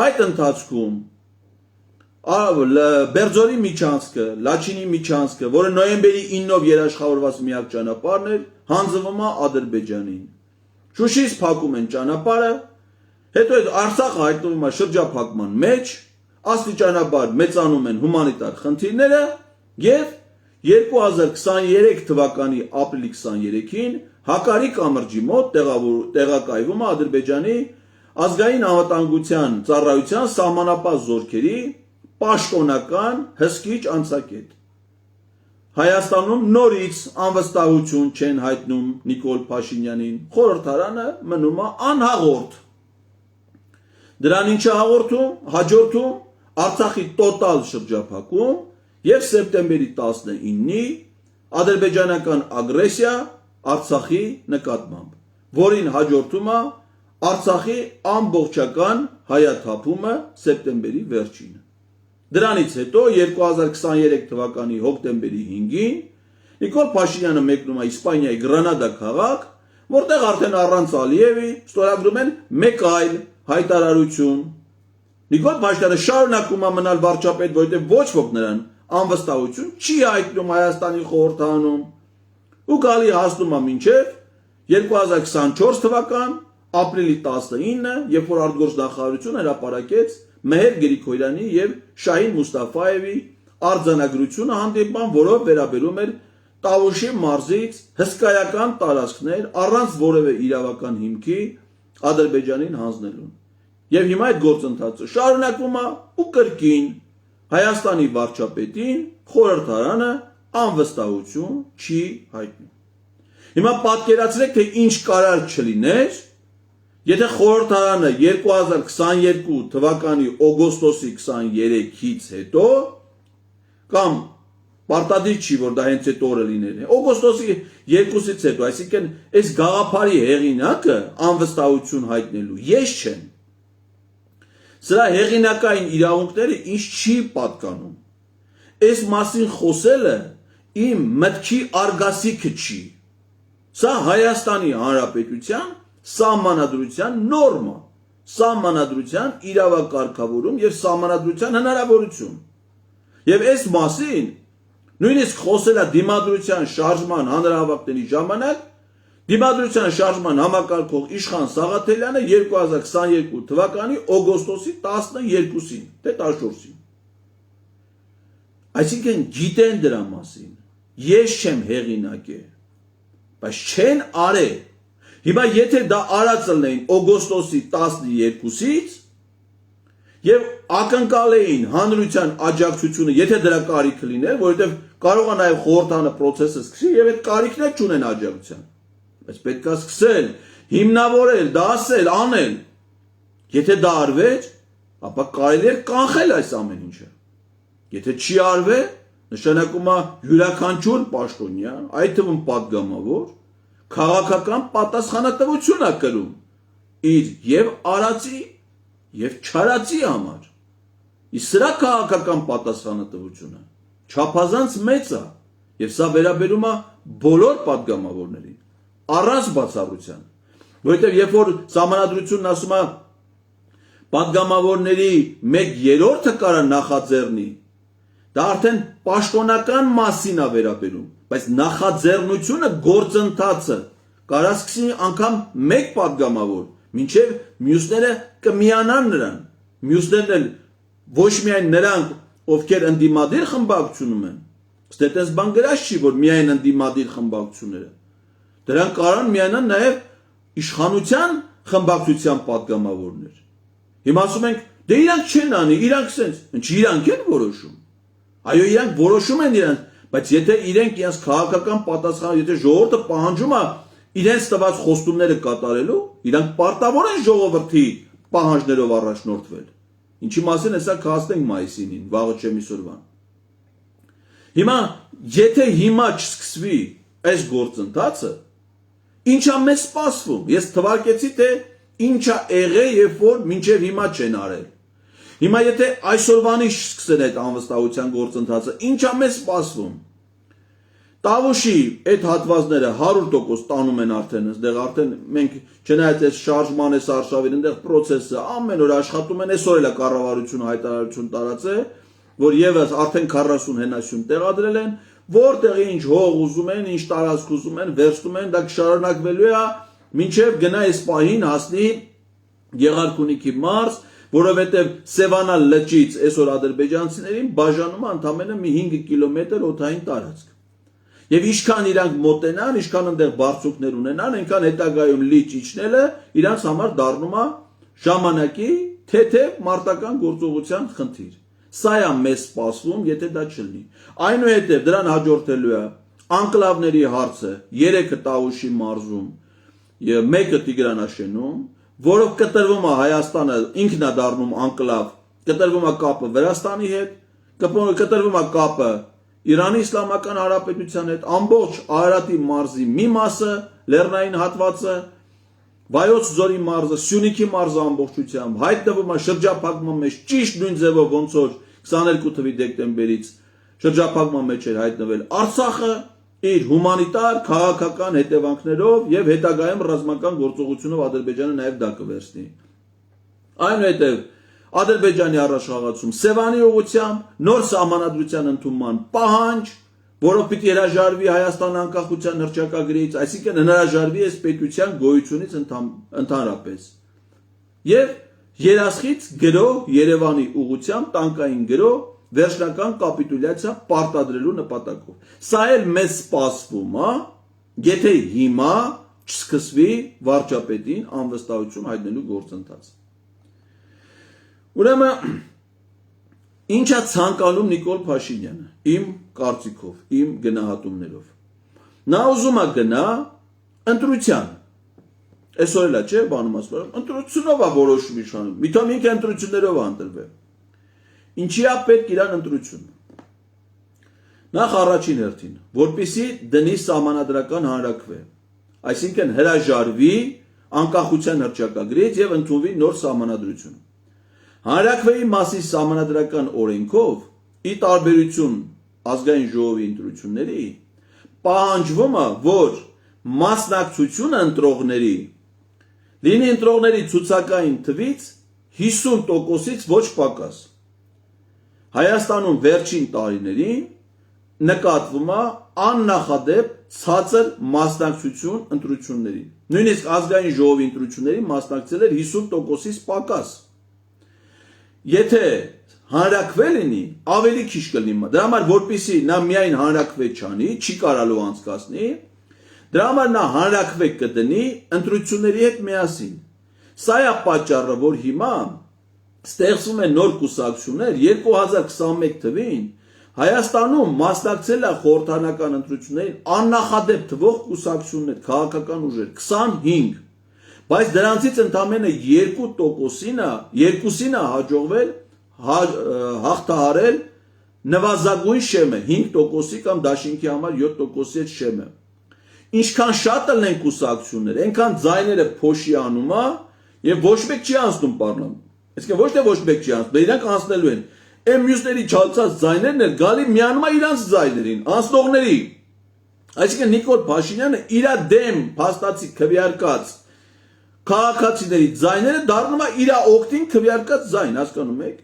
Այդ ընթացքում Բերձորի միջանցքը, Լաչինի միջանցքը, որը նոյեմբերի 9-ով երաշխավորված միակ ճանապարհն էր, հանձնվում է Ադրբեջանին։ Շուշիից փակում են ճանապարհը, հետո Արցախը հայտնվում է շրջափակման մեջ, աստիճանաբար մեծանում են հումանիտար խնդիրները եւ 2023 թվականի ապրիլի 23-ին Հակարի կամրջի մոտ տեղակայվում է Ադրբեջանի ազգային անվտանգության ծառայության սահմանապահ զորքերի պաշտոնական հսկիչ անցակետ։ Հայաստանում նորից անվստահություն չեն հայտնում Նիկոլ Փաշինյանին, խորհրդարանը մնում է անհաղորդ։ Դրան ինչ է հաջորդում Արցախի տոտալ շրջափակում եւ սեպտեմբերի 19-ի ադրբեջանական ագրեսիա Արցախի նկատմամբ, որին հաջորդում է Արցախի ամբողջական հայաթափումը սեպտեմբերի վերջինը։ Դրանից հետո 2023 թվականի հոկտեմբերի 5-ին Նիկոլ Փաշինյանը մեկնում է Իսպանիայի Գրանադա քաղաք, որտեղ արդեն առանց Ալիևի ստորագրում են մեկ այլ հայտարարություն։ Նիկոլ Փաշինյանը շարունակում է մնալ վարչապետ, որովհետև ոչ ոք նրան անվստահություն չի հայտնում Հայաստանի խորհրդարանում ու գալի հասնում է մինչև 2024 թվական ապրիլի 19-ը, երբ որ արտգործնախարարությունը հրապարակեց Մեհեր Գրիգորյանի եւ Շահին Մուստաֆայևի արձանագրությունը հանդիպման, որով վերաբերում էր Տավուշի մարզից հսկայական տարածքներ առանց որևէ իրավական հիմքի Ադրբեջանին հանձնելուն։ Եվ հիմա այդ գործընթացը շարունակվում է ու կրկին Հայաստանի վարչապետին խորհրդարանը անվստահություն չի հայտնում։ Հիմա պատկերացրեք, թե ինչ կարար չլիներ, եթե խորհրդարանը 2022 թվականի օգոստոսի 23-ից հետո կամ Պարտադիր չի, որ դա հենց այդ օրը լինել է։ Օգոստոսի 2-ից հետո, այսինքն այս գաղափարի հեղինակը անվստահություն հայտնելու ես չեմ։ Սրա հեղինակային իրավունքները ինձ չի պատկանում։ Այս մասին խոսելը իմ մտքի արգասիքը չի։ Սա Հայաստանի Հանրապետության սահմանադրության նորմա, սահմանադրության իրավակարգավորում եւ սահմանադրության հնարավորություն։ Եվ այս մասին նույնիսկ խոսելա դիմադրության շարժման հանրահավաքների ժամանակ դիմադրության շարժման համակարգող Իշխան Սաղաթելյանը 2022 թվականի օգոստոսի 12-ին, թե 14-ին։ Այսինքն գիտեն դրա մասին, ես չեմ հեղինակե, բայց չեն արել։ Հիմա եթե դա արած լինեին օգոստոսի 12-ից եւ ակնկալեին հանրության աջակցությունը, եթե դրա կարիքը լիներ, որովհետեւ կարող է նաեւ խորհրդանը process-ը սկսի եւ այդ կարիքն էլ չունեն աջակցության։ Բայց պետք է սկսել, հիմնավորել, դասել, անել։ Եթե դա արվեր, ապա կարելի է կանխել այս ամեն ինչը։ Եթե չի արվել, նշանակում է յուրաքանչյուր պաշտոնյա, այդ թվում պատգամավոր, քաղաքական պատասխանատվություն է կրում իր եւ արածի եւ չարածի համար։ Իսկ սրա քաղաքական պատասխանատվությունը չափազանց մեծ է եւ սա վերաբերում է բոլոր պատգամավորներին, առանց բացառության, որովհետեւ երբ որ սահմանադրությունն ասում է պատգամավորների 1/3-ը կարա նախաձեռնի, դա արդեն պաշտոնական մասին է վերաբերում, բայց նախաձեռնությունը գործընթացը կարա սկսի անգամ մեկ պատգամավոր, մինչև մյուսները կմիանան նրան, մյուսներն էլ ոչ միայն նրանք, ովքեր ընդդիմադիր խմբակցությունում են, ստետես բան գրած չի, որ միայն ընդդիմադիր խմբակցությունները, դրանք կարան միանան նաև իշխանության խմբակցության պատգամավորներ։ Հիմա ասում ենք, դե իրանք չեն անի, իրանք սենց, ինչի իրանք են որոշում։ Այո, իրանք որոշում են իրանք, բայց եթե իրենք իրենց քաղաքական պատասխանը, եթե ժողովուրդը պահանջում է իրենց տված խոստումները կատարելու, իրանք պարտավոր են ժողովրդի պահանջներով առաջնորդվել։ Ինչի մասին հեսա կհասնենք մայիսին, վաղը չեմ իսօրվան։ Հիմա, եթե հիմա չսկսվի այս գործընթացը, ինչա մեզ սպասվում։ Ես թվարկեցի, թե ինչա եղել, երբ որ մինչև հիմա չեն արել։ Հիմա եթե այսօրվանից սկսեն այդ անվստահության գործընթացը, ինչա մեզ սպասվում։ Տավուշի այդ հատվածները 100% տանում են արդեն, այստեղ արդեն մենք չնայած այս շարժման այս արշավին, այնտեղ process-ը ամեն օր աշխատում են, այսօր էլ է կառավարությունը հայտարարություն տարածել, որ եւս արդեն 40 հենասյուն տեղադրել են, որտեղ ինչ հող ուզում են, ինչ տարածք ուզում են, վերցնում են, դա կշարունակվելու է, մինչև գնա այս պահին հասնի Գեղարքունիքի մարզ, որովհետև Սևանա լճից այսօր ադրբեջանցիներին բաժանում է ընդամենը մի 5 կիլոմետր օդային տարածք։ Եվ ինչքան իրանք մոտենան, ինչքան այնտեղ բարձունքներ ունենան, այնքան հետագայում լիճ իջնելը իրանց համար դառնում է ժամանակի թեթև մարտական գործողության խնդիր։ Սա է մեզ սպասվում, եթե դա չլինի։ Այնուհետև դրան հաջորդելու է անկլավների հարցը, 3-ը Տավուշի մարզում եւ 1-ը Տիգրանաշենում, որով կտրվում է Հայաստանը, ինքն է դառնում անկլավ, կտրվում է կապը Վրաստանի հետ, կտրվում է կապը Իրանի Իսլամական Հանրապետության հետ, ամբողջ Արարատի մարզի մի մասը, լեռնային հատվածը, Վայոց ձորի մարզը, Սյունիքի մարզը ամբողջությամբ հայտնվում է շրջափակման մեջ ճիշտ նույն ձևով ոնց որ 22 թվականի դեկտեմբերից շրջափակման մեջ էր հայտնվել Արցախը իր հումանիտար քաղաքական հետևանքներով եւ հետագայում ռազմական գործողությունով Ադրբեջանը նաեւ դա կվերցնի։ Այնուհետեւ Ադրբեջանի առաջխաղացում Սևանի ուղղությամբ նոր սահմանադրության ընդունման պահանջ, որով պիտի հրաժարվի Հայաստան անկախության հռչակագրից, այսինքն հրաժարվի այս պետության գոյությունից ընդհանրապես։ Եվ երասխից գրող Երևանի ուղղությամբ տանկային գրող վերջնական կապիտուլյացիա պարտադրելու նպատակով։ Սա էլ մեզ սպասվում է, եթե հիմա չսկսվի վարչապետին անվստահություն հայտնելու գործընթաց։ Ուրեմն ինչա ցանկանում Նիկոլ Փաշինյանը, իմ կարծիքով, իմ գնահատումներով։ Նա ուզում է գնա ընտրության։ Այսօր էլ է, չէ, բանում ասում, ընտրությունով է որոշում իշխանում։ Միթոմ ինքը ընտրություններով է ընտրվել։ Ինչի է պետք իրան ընտրություն։ Նախ առաջին հերթին, որպեսզի դնի սահմանադրական հանրաքվե, այսինքն հրաժարվի անկախության հռչակագրից եւ ընդունվի նոր սահմանադրություն։ Հանրաքվեի մասին սահմանադրական օրենքով, ի տարբերություն ազգային ժողովի ընտրությունների, պահանջվում է, որ մասնակցությունը ընտրողների լինի ընտրողների ցուցակային թվից 50%-ից ոչ պակաս։ Հայաստանում վերջին տարիներին նկատվում է աննախադեպ ցածր մասնակցություն ընտրություններին։ Նույնիսկ ազգային ժողովի ընտրություններին մասնակցել էր 50%-ից պակաս։ Եթե հանրաքվե լինի, ավելի քիչ կլինի։ Դրա համար որպեսզի նա միայն հանրաքվե չանի, չի կարալու անցկացնի, դրա համար նա հանրաքվե կդնի ընտրությունների հետ միասին։ Սա է պատճառը, որ հիմա ստեղծվում են նոր կուսակցություններ 2021 թվին Հայաստանում մասնակցել է խորհրդարանական ընտրություններին աննախադեպ թվող կուսակցություններ, քաղաքական ուժեր 25, բայց դրանցից ընդամենը 2%-ին է հաջողվել հաղթահարել նվազագույն շեմը 5%-ի կամ դաշինքի համար 7%-ի հետ շեմը։ Ինչքան շատ են կուսակցություններ, այնքան ձայները փոշի անում է եւ ոչ մեկ չի անցնում պարլամենտ։ Այսինքն ոչ թե ոչ մեկ չի անցնում, իրանք անցնելու են։ Այն մյուսների չալցած ձայներն էլ գալի միանում է իրանց ձայներին, անցնողների։ Այսինքն Նիկոլ Փաշինյանը իր դեմ փաստացի քվեարկած քաղաքացիների ձայները դառնում է իր օգտին քվեարկած ձայն, հասկանում եք։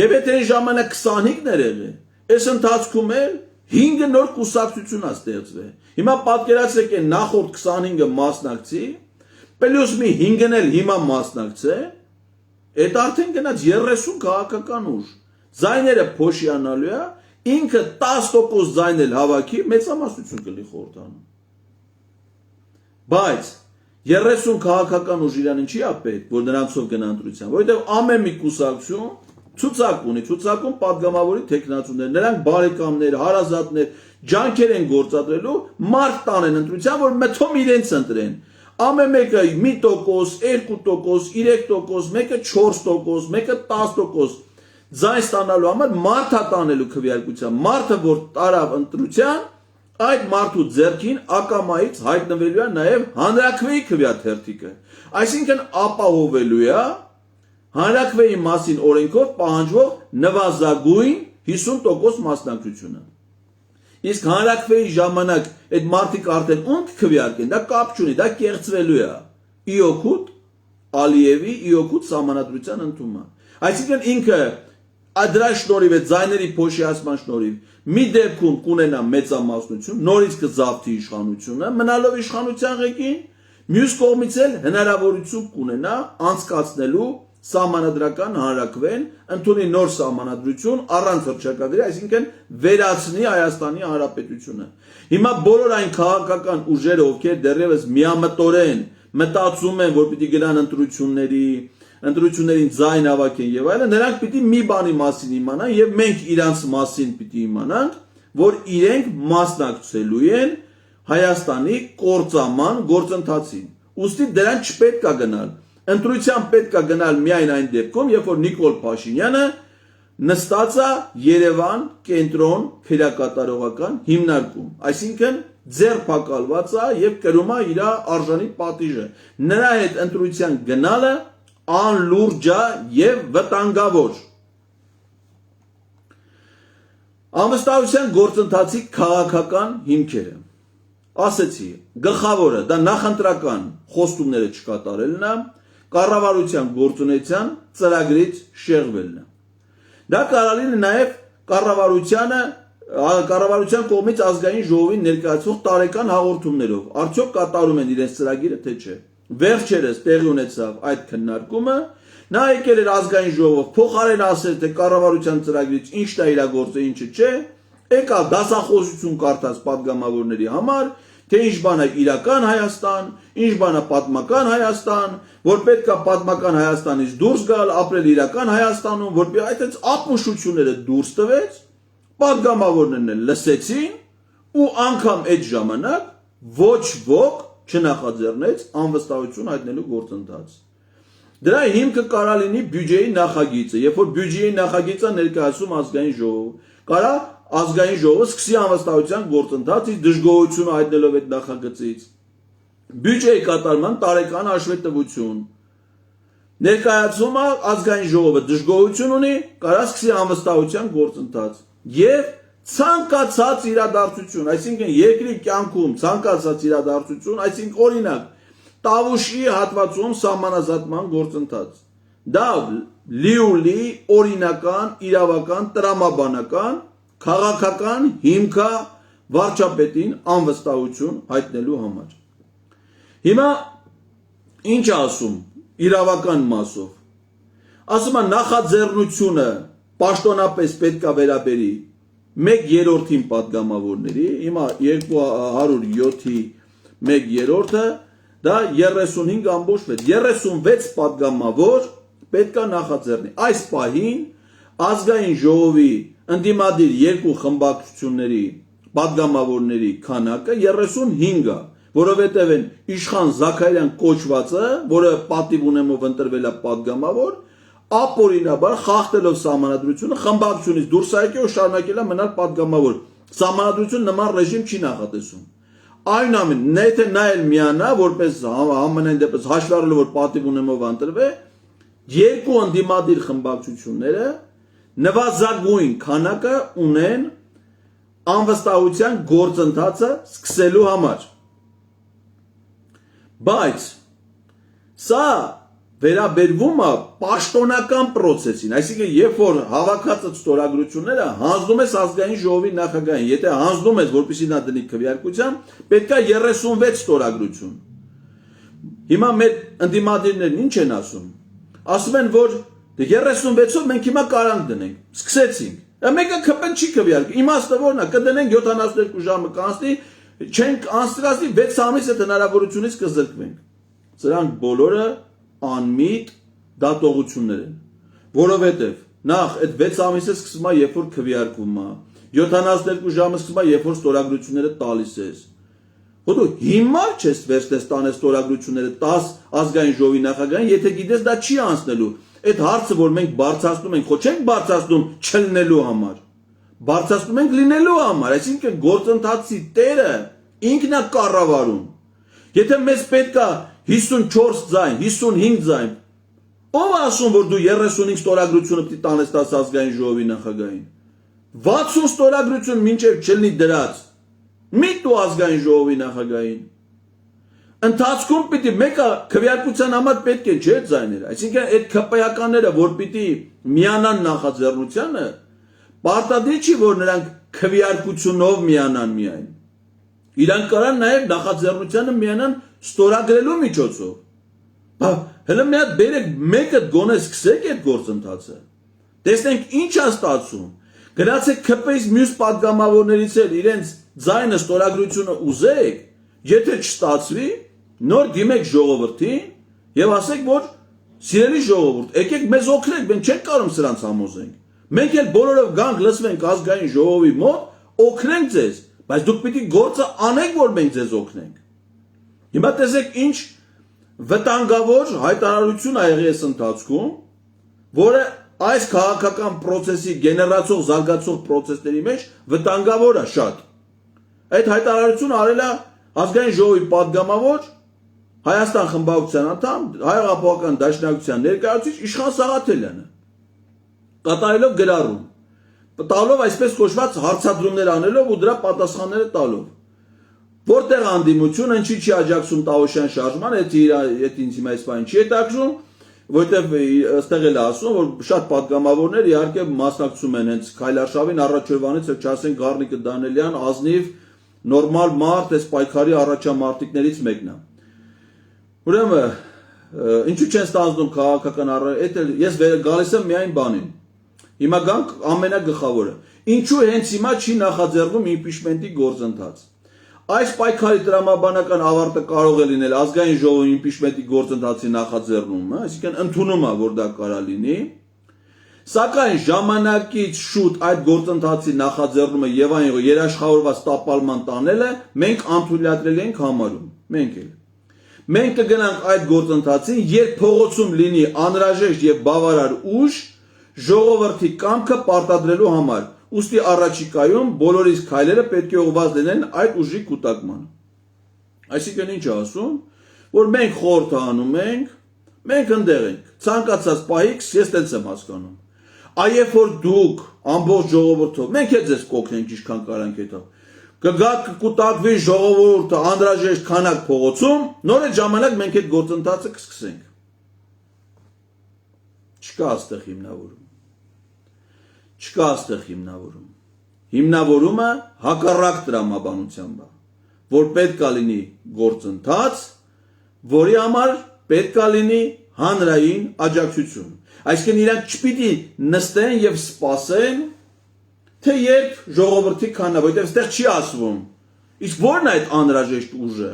Եվ եթե այն ժամանակ 25-ներ եղել, այս ընթացքում էլ 5 նոր կուսակցություն է ստեղծվել։ Հիմա պատկերացրեք այն նախորդ 25-ը մասնակցի, պլյուս մի 5-ն էլ հիմա մասնակցե, այդ արդեն գնաց 30 քաղաքական ուժ։ Ձայները փոշիանալու է, ինքը 10% ձայն էլ հավաքի, մեծամասնություն կլինի խորհրդանում։ Բայց 30 քաղաքական ուժ իրան ինչի է պետք, որ նրանցով գնա ընտրության, որովհետև ամեն մի կուսակցություն ցուցակ ունի, ցուցակում падգամավորի տեխնացուներ, նրանք բարեկամներ, հարազատներ, ջանքեր են գործադրելու, մարդ տանեն ընտրության, որ մթոմ իրենց ընտրեն։ Ամեն մեկը 1%, 2%, 3%, մեկը 4%, մեկը 10% ձայն ստանալու համար մարդ է տանելու քվեարկության, մարդը որ տարավ ընտրության, այդ մարդու ձեռքին ակամայից հայտնվելու է նաև հանրաքվեի քվեաթերթիկը։ Այսինքն ապահովելու է հանրաքվեի մասին օրենքով պահանջվող նվազագույն 50% մասնակցությունը։ Իսկ հանրաքվեի ժամանակ այդ մարդիկ արդեն ում քվեարկեն, դա կապ չունի, դա կեղծվելու է իօքուտ Ալիևի իօքուտ սահմանադրության ընդունումը։ Այսինքն ինքը դրա շնորհիվ է ձայների փոշիացման շնորհիվ մի դեպքում կունենա մեծամասնություն, նորից կզավթի իշխանությունը, մնալով իշխանության ղեկին, մյուս կողմից էլ հնարավորություն կունենա անցկացնելու սահմանադրական հանրաքվեն, ընդունի նոր սահմանադրություն առանց հռչակագրի, այսինքն վերացնի Հայաստանի Հանրապետությունը։ Հիմա բոլոր այն քաղաքական ուժերը, ովքեր դեռևս միամտորեն մտածում են, որ պիտի գնան ընտրություններին ձայն հավաքեն եւ այլն, նրանք պիտի մի բանի մասին իմանան եւ մենք իրանց մասին պիտի իմանանք, որ իրենք մասնակցելու են Հայաստանի կործաման գործընթացին։ Ուստի դրան չպետք է գնալ։ Ընտրության պետք է գնալ միայն այն դեպքում, երբ որ Նիկոլ Փաշինյանը նստած է Երևան կենտրոն քերակատարողական հիմնարկում, այսինքն ձեռփակալված է եւ կրում է իր արժանի պատիժը։ Նրա հետ ընտրության գնալը անլուրջ է եւ վտանգավոր։ Անվստահության գործընթացի քաղաքական հիմքերը։ Ասեցի, գլխավորը դա նախընտրական խոստումները չկատարելն է, կառավարության գործունեության ծրագրից շեղվելն է։ Դա կարող է նաև կառավարության կողմից ազգային ժողովին ներկայացվող տարեկան հաղորդումներով, արդյոք կատարում են իրենց ծրագիրը թե չէ։ Վերջերս տեղի ունեցավ այդ քննարկումը, նա եկել էր ազգային ժողով, փոխարեն ասել թե կառավարության ծրագրից ինչն է իրագործել, ինչը չէ, եկավ դասախոսություն կարդաց падգամավորների համար, թե ինչ բան է իրական Հայաստան, ինչ բան է պատմական Հայաստան, որ պետք է պատմական Հայաստանից դուրս գալ, ապրել իրական Հայաստանում, որպեսզի այդպես ապուշությունները դուրս տվեց, падգամավորներն էլ լսեցին ու անգամ այդ ժամանակ ոչ ոք չնախաձեռնեց անվստահություն հայտնելու գործընթաց։ Դրա հիմքը կարա լինի բյուջեի նախագիծը, երբ որ բյուջեի նախագիծը ներկայացում ազգային ժողով, կարա ազգային ժողովը սկսի անվստահության գործընթաց իր դժգոհությունը հայտնելով այդ նախագծից։ Բյուջեի կատարման տարեկան հաշվետվություն։ Ներկայացումը ազգային ժողովը դժգոհություն ունի, կարա սկսի անվստահության գործընթաց։ Եվ ցանկացած իրադարձություն, այսինքն երկրի կյանքում ցանկացած իրադարձություն, այսինքն օրինակ Տավուշի հատվածում սահմանազատման գործընթաց։ Դա լիուլի օրինական, իրավական, տրամաբանական, քաղաքական հիմքա վարչապետին անվստահություն հայտնելու համար։ Հիմա ինչ ասում իրավական մասով։ Ասում է նախաձեռնությունը պաշտոնապես պետք է վերաբերի 1/3-ին պատգամավորների, հիմա 207-ի 1/3-ը դա 35.6, 36 պատգամավոր պետք է նախաձեռնի։ Այս պահին ազգային ժողովի ընդդիմադիր երկու խմբակցությունների պատգամավորների քանակը 35 է, որովհետև են Իշխան Զաքարյան կոչվածը, որը պատիվ ունեմով ընտրվել է պատգամավոր, ապօրինաբար խախտելով սահմանադրությունը խմբակցությունից դուրս եկել ու շարունակել է մնալ պատգամավոր։ Սահմանադրությունը նման ռեժիմ չի նախատեսում։ Այնուամենայնիվ, եթե նա էլ միանա, որպես համենայն դեպս հաշվի առնելով որ պատիվ ունեմով ընտրվի, երկու ընդդիմադիր խմբակցությունները նվազագույն քանակը ունեն անվստահության գործընթացը սկսելու համար։ Բայց սա վերաբերվում է պաշտոնական process-ին, այսինքն երբ որ հավաքածը ստորագրությունները հանձնում ես ազգային ժողովի նախագահին, եթե հանձնում ես, որպեսզի նա դնի քվեարկության, պետք է 36 ստորագրություն։ Հիմա մեր ընդդիմադիրներն ինչ են ասում։ Ասում են, որ 36-ով մենք հիմա կարանք դնենք։ Սկսեցինք։ Մեկը քպեն չի քվեարկի։ Իմաստը որն է, կդնենք 72 ժամը կանցնի, չենք անցկացնի 6 ամիս այդ հնարավորությունից կզրկվենք։ Սրանք բոլորը անմիտ դատողություններ են, որովհետև նախ այդ 6 ամիսը սկսվում է, երբ որ քվեարկվում է, 72 ժամը սկսվում է, երբ որ ստորագրությունները տալիս ես։ Դու հիմար չես վերցնես տանես ստորագրությունները 10 ազգային ժողովի նախագահին, եթե գիտես դա չի անցնելու։ Այդ հարցը, որ մենք բարձրացնում ենք, ხო չենք բարձրացնում չլինելու համար, բարձրացնում ենք լինելու համար, այսինքն գործընթացի տերը ինքն է կառավարում։ Եթե մեզ պետք է 54 ձայն, 55 ձայն, ով ասում, որ դու 35 ստորագրությունը պիտի տանես 10 ազգային ժողովի նախագահին։ 60 ստորագրություն մինչև չլինի դրած, մի տու ազգային ժողովի նախագահին։ Ընթացքում պիտի մեկը քվեարկության համար պետք է չէ ձայները, այսինքն այդ քպայականները, որ պիտի միանան նախաձեռնությանը, պարտադիր չի, որ նրանք քվեարկությունով միանան միայն։ Իրանք կարան նաև նախաձեռնությանը միանան ստորագրելու միջոցով։ Հələ մի հատ բերեք մեկը գոնե սկսեք այդ գործընթացը։ Տեսնենք ինչ է ստացվում։ Գնացեք քպեից մյուս պատգամավորներից էլ իրենց ձայնը ստորագրությունը ուզեք, եթե չստացվի, նոր դիմեք ժողովրդին եւ ասեք, որ սիրելի ժողովուրդ, եկեք մեզ օգնեք, մենք չենք կարող սրանց համոզենք։ Մենք էլ բոլորով գանք լսվենք ազգային ժողովի մոտ, օգնենք ձեզ, բայց դուք պիտի գործը անեք, որ մենք ձեզ օգնենք։ Հիմա տեսեք ինչ վտանգավոր հայտարարություն ա եղել այս ընթացքում, որը այս քաղաքական process-ի գեներացող զարգացող process-ների մեջ վտանգավոր է շատ։ Այդ հայտարարությունը արել է ազգային ժողովի падգամավոր Հայաստան խմբակցության անդամ, Հայ-Հեղափոխական դաշնակցության ներկայացուցիչ Իշխան Սաղաթելյանը, կատարելով գրառում, տալով այսպես կոչված հարցադրումներ անելով ու դրա պատասխանները տալով։ Որտեղ անդիմություն, ինչի չի աջակցում Տավուշյան շարժման, այդ ինձ հիմա այս բանը չի հետաքրում, որտեղ ըստեղ էլ ասում, որ շատ падգամավորներ իհարկե մասնակցում են հենց Քայլարշավին առաջորդանից, չասենք Գառնիկը Դանելյան, ազնիվ, նորմալ մարդ, այս պայքարի առաջամարտիկներից մեկն է։ Ուրեմն, ինչու չեն ստանձնում քաղաքական առարկա, ես գալիս եմ միայն բանին։ Հիմա գանք ամենագլխավորը։ Ինչու հենց հիմա չի նախաձեռնում իմպիչմենտի գործընթաց։ Այս պայքարի տրամաբանական ավարտը կարող է լինել ազգային ժողովի իմպիչմենտի գործընթացի նախաձեռնումը, այսինքն ընդունումը, որ դա կարա լինի, սակայն ժամանակից շուտ այդ գործընթացի նախաձեռնումը եւ այն երաշխավորված տապալման տանելը մենք անթույլատրելի ենք համարում, մենք էլ։ Մենք կգնանք այդ գործընթացին, երբ փողոցում լինի անհրաժեշտ եւ բավարար ուժ ժողովրդի կամքը պարտադրելու համար։ ուստի առաջիկայում բոլորիս քայլերը պետք է ուղղված լինեն այդ ուժի կուտակման։ Այսինքն ինչ ասում, որ մենք խորհրդանում ենք, մենք ընդեղ ենք, ցանկացած պահի ես տենց եմ հասկանում։ Այև որ դուք ամբողջ ժողովուրդով, մենք էլ ձեզ կօգնենք ինչքան կարանք հետո։ Կգաք կուտակվի ժողովուրդը անհրաժեշտ քանակ փողոցում, նոր այդ ժամանակ մենք այդ գործընթացը կսկսենք։ Չկա այստեղ հիմնավորում։ Չկա այստեղ հիմնավորում։ Հիմնավորումը հակառակ տրամաբանությամբ է, որ պետք է լինի գործընթաց, որի համար պետք է լինի հանրային աջակցություն։ Այսինքն իրանք չպիտի նստեն եւ սպասեն, թե երբ ժողովրդի քանա, որովհետեւ այստեղ չի ասվում։ Իսկ ո՞րն է այդ անհրաժեշտ ուժը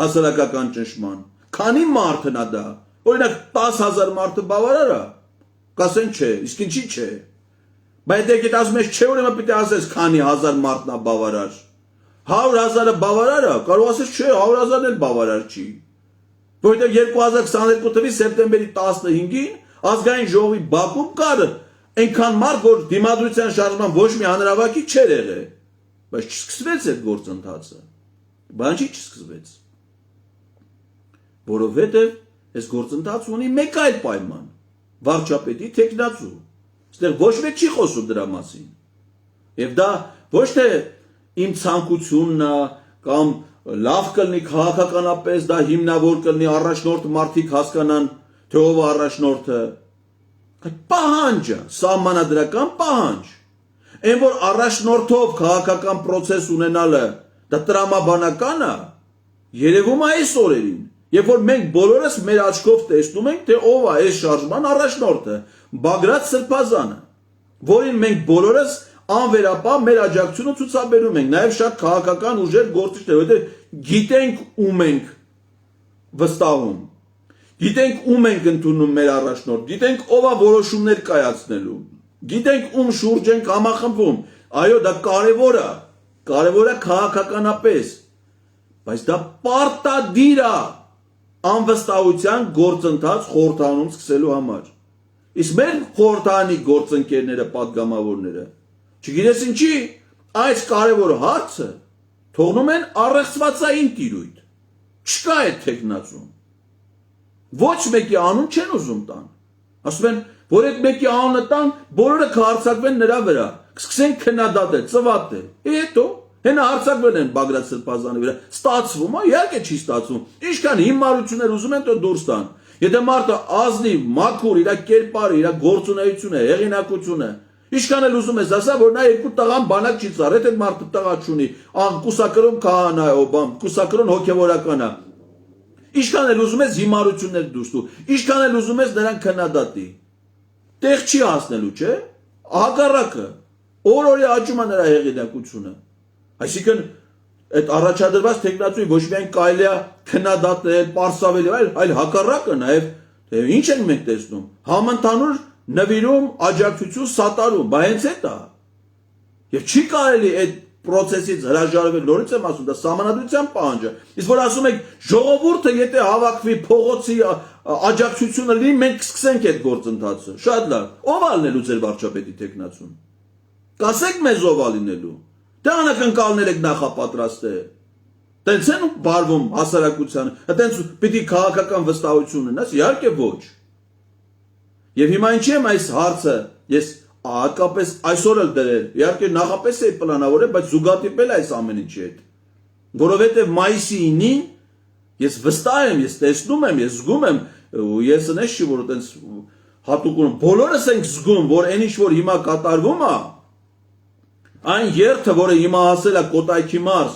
հասարակական ճնշման։ Քանի մարդն է դա։ Օրինակ 10,000 մարդը բավարար է։ Կասեն չէ, իսկ ինչի՞ չէ։ Բայց դե ասում ես չէ, ուրեմն պիտի ասես քանի հազար մարդն է բավարար։ 100,000-ը բավարար է, կարող ասես չէ, 100,000-ն էլ բավարար չի։ Որովհետեւ 2022 թվականի սեպտեմբերի 15-ին ազգային ժողովի Բաքվում կար այնքան մարդ, որ դիմադրության շարժման ոչ մի հանրավակի չէր եղել, բայց չսկսվեց այդ գործընթացը։ Բան չի չսկսվեց։ Որովհետև այս գործընթացը ունի մեկ այլ պայման՝ վարչապետի թեկնածու։ Այստեղ ոչ մեկ չի խոսում դրա մասին։ Եվ դա ոչ թե իմ ցանկությունն է կամ լավ կլինի քաղաքականապես, դա հիմնավոր կլինի առաջնորդ մարդիկ հասկանան, թե ով է առաջնորդը։ Այդ պահանջը, սահմանադրական պահանջ։ Այն որ առաջնորդով քաղաքական process ունենալը դա տրամաբանական է, երևում է այս օրերին, երբ որ մենք բոլորս մեր աչքով տեսնում ենք, թե ով է այս շարժման առաջնորդը, Բագրատ Սրբազանը, որին մենք բոլորս անվերապահ մեր աջակցությունը ցուցաբերում ենք, նաև շատ քաղաքական ուժեր գործիչներ, որովհետև գիտենք ում ենք վստահում։ Գիտենք ում ենք ընդունում մեր առաջնորդ, գիտենք ով է որոշումներ կայացնելու, գիտենք ում շուրջ ենք համախմբվում։ Այո, դա կարևոր է քաղաքականապես, բայց դա պարտադիր է անվստահության գործընթաց խորհրդանում սկսելու համար։ Իսկ մեր խորհրդանի գործընկերները, падգամավորները, չգիտես ինչի, այս կարևոր հարցը թողնում են առեղծվածային տիրույթ։ Չկա այդ թեկնածուն։ Ոչ մեկի անուն չեն ուզում տան։ Ասում են, որ այդ մեկի անունը տան, բոլորը կհարձակվեն նրա վրա, կսկսեն քննադատել, ծվատել։ Հետո հենա հարձակվել են Բագրատ Սրբազանի վրա։ Ստացվում է, իհարկե չի ստացվում։ Ինչքան հիմարություններ ուզում են, դե դուրս տան։ Եթե մարդը ազնիվ, մաքուր, իր կերպարը, իր գործունեությունը, հեղինակությունը, ինչքան էլ ուզում ես ասա, որ նա երկու տղան բանակ չի ծառ, այդ մարդը տղա չունի, կուսակրոն քահանա է, կուսակրոն հոգևորական է։ Ինչքան էլ ուզում ես հիմարություններ դուրս տու, ինչքան էլ ուզում ես նրան քննադատի։ Տեղ չի հասնելու, չէ՞։ Հակառակը, օր-օրի աճում է նրա հեղինակությունը։ Այսինքն այդ առաջադրված տեխնացուի ոչ միայն կարելի է քննադատել, պարսավել, այլ հակառակը նաև ինչ ենք մենք տեսնում։ Համընդհանուր նվիրում, աջակցություն սատարում, բա հենց այդ է։ Եվ չի կարելի այդ process-ից հրաժարվել, նորից եմ ասում, դա սահմանադրության պահանջ է։ Իսկ որ ասում եք ժողովուրդը եթե հավաքվի փողոցի աջակցությունը լինի, մենք կսկսենք այդ գործընթացը։ Շատ լավ։ Ո՞վ է լինելու ձեր վարչապետի տեխնացուն։ Կասեք մեզ ով է լինելու։ Դե անակնկալներ եք նախապատրաստել։ Տենց են բարվում հասարակությանը, տենց պիտի քաղաքական վստահություն ունենաս, իհարկե ոչ։ Եվ հիմա ինչի եմ այս հարցը ես հատկապես այսօր էլ դրել, իհարկե նախապես էի պլանավորել, բայց զուգադիպել այս ամեն ինչի հետ։ Որովհետև մայիսի 9-ին ես վստահ եմ, ես տեսնում եմ, ես զգում եմ, ես նես չի, որ տենց հատուկ բոլորս ենք զգում, որ այն ինչ որ հիմա կատարվում է, այն երթը, որը հիմա հասել է Կոտայքի մարզ,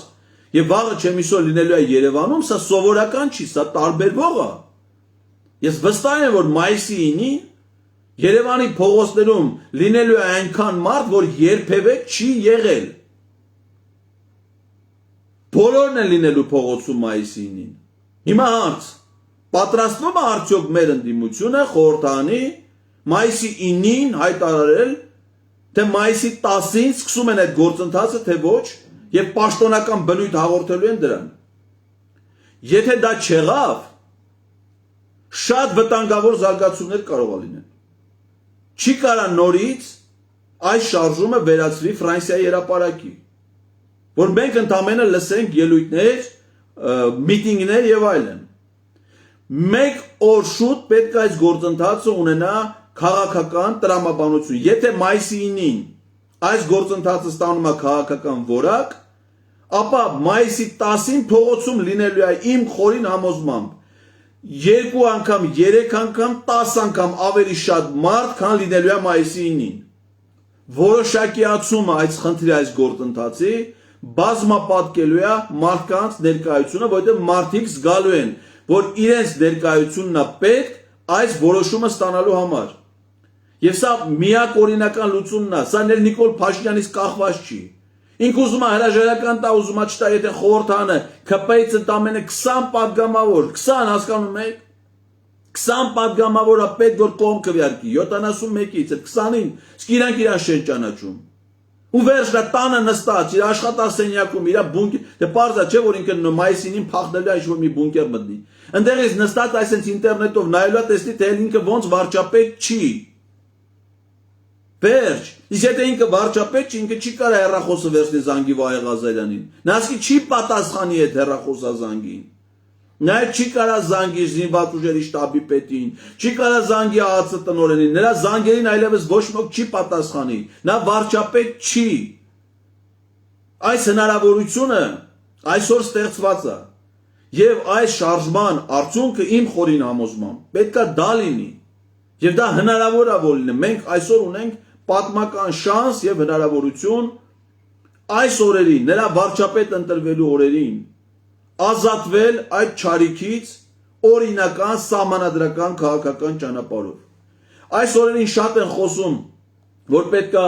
եւ վաղը չեմ իսօր լինելու է Երևանում, սա սովորական չի, սա տարբերվող է։ Ես վստահ եմ, որ մայիսի 9-ին Երևանի փողոցներում լինելու է այնքան մարդ, որ երբևէ չի եղել։ Բոլորն են լինելու փողոցում մայիսի 9-ին։ Հիմա հարց. պատրաստվում է արդյոք մեր ընդդիմությունը խորհրդանի մայիսի 9-ին հայտարարել, թե մայիսի 10-ին սկսում են այդ գործընթացը, թե ոչ, եւ պաշտոնական բնույթ հաղորդելու են դրան։ Եթե դա չեղավ, շատ վտանգավոր զարգացումներ կարող է լինել։ Չի կարա նորից այս շարժումը վերածվի Ֆրանսիայի հրապարակի, որ մենք ընդամենը լսենք ելույթներ, միտինգներ եւ այլն։ Մեկ օր շուտ պետք է այս գործընթացը ունենա քաղաքական տրամաբանություն։ Եթե մայիսի 9-ին այս գործընթացը ստանում է քաղաքական որակ, ապա մայիսի 10-ին փողոցում լինելու է իմ խորին համոզմամբ 2 անգամ, 3 անգամ, 10 անգամ ավելի շատ մարդ, քան լինելու է մայիսի 9-ին։ Որոշակիացումը այս խնդրի այս գործընթացի բազմապատկելու է մարդկանց ներկայությունը, որովհետև մարդիկ զգալու են, որ իրենց ներկայությունն է պետք այս որոշումը ստանալու համար։ Եվ սա միակօրինական լուծումն է, սա Նիկոլ Փաշինյանից կախված չի։ Ինք ուզում է հրաժարական տա, ուզում է չտա, եթե խորհրդանը ԿՊ-ից ընդամենը 20 պատգամավոր, 20 հասկանում եք, 20 պատգամավորը պետք որ կողմ քվեարկի, 71-ից այդ 20-ին, իսկ իրանք իրան չեն ճանաչում։ Ու վերջը տանը նստած, իր աշխատասենյակում, իր բունկեր, դե պարզ է, չէ՞ որ ինքը մայիսի 9-ին փախնելու է ինչ-որ մի բունկեր մտնի։ Ընդեղից նստած այսպես ինտերնետով նայելու է, տեսնի թե ինքը ոնց վարչապետ չի։ Վերջ, իսկ եթե ինքը վարչապետ չի, ինքը չի կարա հեռախոսը վերցնի զանգի Վահե Ղազարյանին։ Նա ասի չի պատասխանի այդ հեռախոսազանգին։ Նա չի կարա զանգի զինված ուժերի շտաբի պետին, չի կարա զանգի ԱԱՑ տնօրենին, նրա զանգերին այլևս ոչ ոք չի պատասխանի, նա վարչապետ չի։ Այս հնարավորությունը այսօր ստեղծված է, եւ այս շարժման արդյունքը իմ խորին համոզմամբ պետք է դա լինի, եւ դա հնարավոր է որ լինի։ Մենք այսօր ունենք պատմական շանս եւ հնարավորություն այս օրերին, նրա վարչապետ ընտրվելու օրերին ազատվել այդ չարիքից օրինական սահմանադրական քաղաքական ճանապարհով։ Այս օրերին շատ են խոսում, որ պետք է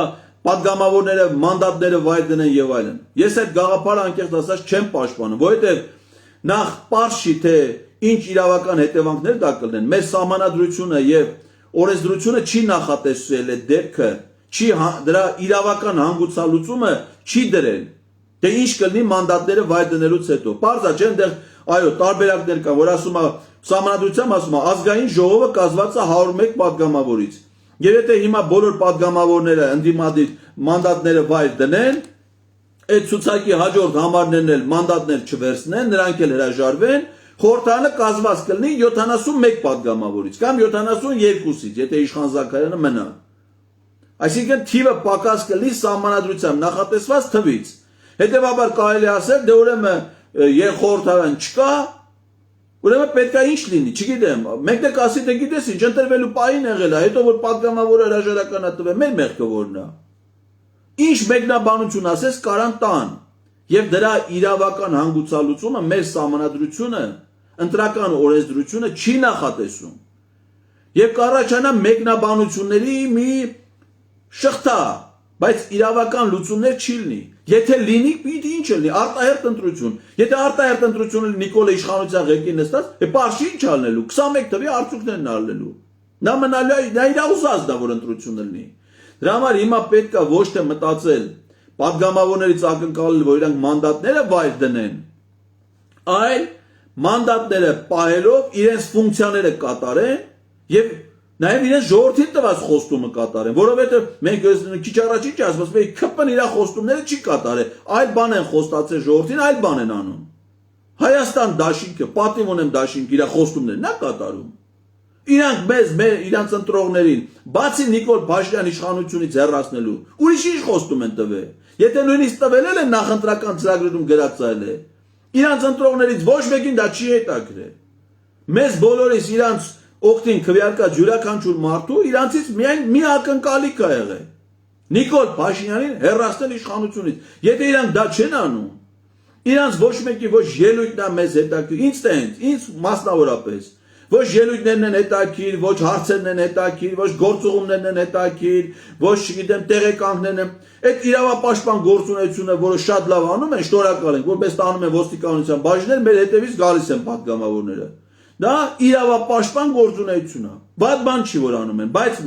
պատգամավորները մանդատները վայր դնեն եւ այլն։ Ես այդ գաղափարը անկեղծ ասած չեմ պաշտպանում, որովհետեւ նախ պարզ չի թե ինչ իրավական հետևանքներ դա կլինեն։ Մեր սահմանադրությունը եւ օրենսդրությունը չի նախատեսել այդ դեպքը, չի դրա իրավական հանգուցալուծումը չի դրել։ Դե ինչ կլինի մանդատները վայր դնելուց հետո։ Պարզ է, չէ՞, այնտեղ այո, տարբերակներ կան, որ ասում է սահմանադրությամբ ասում է ազգային ժողովը կազմված է 101 պատգամավորից։ Եվ եթե հիմա բոլոր պատգամավորները ընդդիմադիր մանդատները վայր դնեն, այդ ցուցակի հաջորդ համարներն էլ մանդատներ չվերցնեն, նրանք էլ հրաժարվեն, խորհրդարանը կազմված կլինի 71 պատգամավորից կամ 72-ից, եթե Իշխան Զաքարյանը մնա։ Այսինքն թիվը պակաս կլինի սահմանադրությամբ նախատեսված թվից։ Հետևաբար կարելի ասել, դե ուրեմն խորհրդարան չկա, ուրեմն պետք է ինչ լինի, չգիտեմ, մեկը կասի դե գիտես ինչ, ընտրվելու պահին եղել է, հետո որ պատգամավորը հրաժարականա տվել, մեր մեղքը որն է։ Ինչ մեկնաբանություն ասես կարան տան, եւ դրա իրավական հանգուցալուծումը մեր սահմանադրությունը, ընտրական օրենսդրությունը չի նախատեսում։ Եվ կառաջանա մեկնաբանությունների մի շղթա, բայց իրավական լուծումներ չի լինի։ Եթե լինի, պիտի ինչ լինի, արտահերթ ընտրություն։ Եթե արտահերթ ընտրությունը Նիկոլը իշխանության ղեկին նստած, պարզ ինչ ալնելու, 21 թվի արդյունքներն ալնելու։ Նա մնալու է, նա իր ուզած դա որ ընտրությունը լինի։ Դրա համար հիմա պետք է ոչ թե մտածել պատգամավորներից ակնկալել, որ իրանք մանդատները վայր դնեն, այլ մանդատները պահելով իրենց ֆունկցիաները կատարեն եւ նաեւ իրենց ժողովրդին տված խոստումը կատարեն, որովհետեւ մենք քիչ առաջ ինչ ասում ենք, ԿՊ-ն իր խոստումները չի կատարել, այլ բան են խոստացել ժողովրդին, այլ բան են անում։ Հայաստան դաշինքը, պատիվ ունեմ դաշինք, իր խոստումներն է կատարում։ Իրանք մեր իրանց ընտրողներին, բացի Նիկոլ Փաշինյան իշխանությունից հեռացնելու, ուրիշ ինչ խոստում են տվել։ Եթե նույնիսկ տվել են նախընտրական ծրագրերում գրած է, իրանց ընտրողներից ոչ մեկին դա չի հետաքրել։ Մեզ բոլորիս իրանց օգտին քվեարկած յուրաքանչյուր մարդու իրանցից միայն մի ակնկալիք է եղել։ Նիկոլ Փաշինյանին հեռացնել իշխանությունից։ Եթե իրանք դա չեն անում, իրանց ոչ մեկի ոչ ելույթն է մեզ հետաքրքիր, ինձ մասնավորապես ոչ ելույթներն են հետաքրքիր, ոչ հարցերն են հետաքրքիր, ոչ գործուղումներն են հետաքրքիր, ոչ չգիտեմ տեղեկանքներն են։ Այդ իրավապաշտպան գործունեությունը, որը շատ լավ անում են, շնորհակալ ենք, որպես տանում են ոստիկանության բաժիններ, մեր հետևից գալիս են պատգամավորները։ Դա իրավապաշտպան գործունեություն է։ Բադ բան չի որ անում են, բայց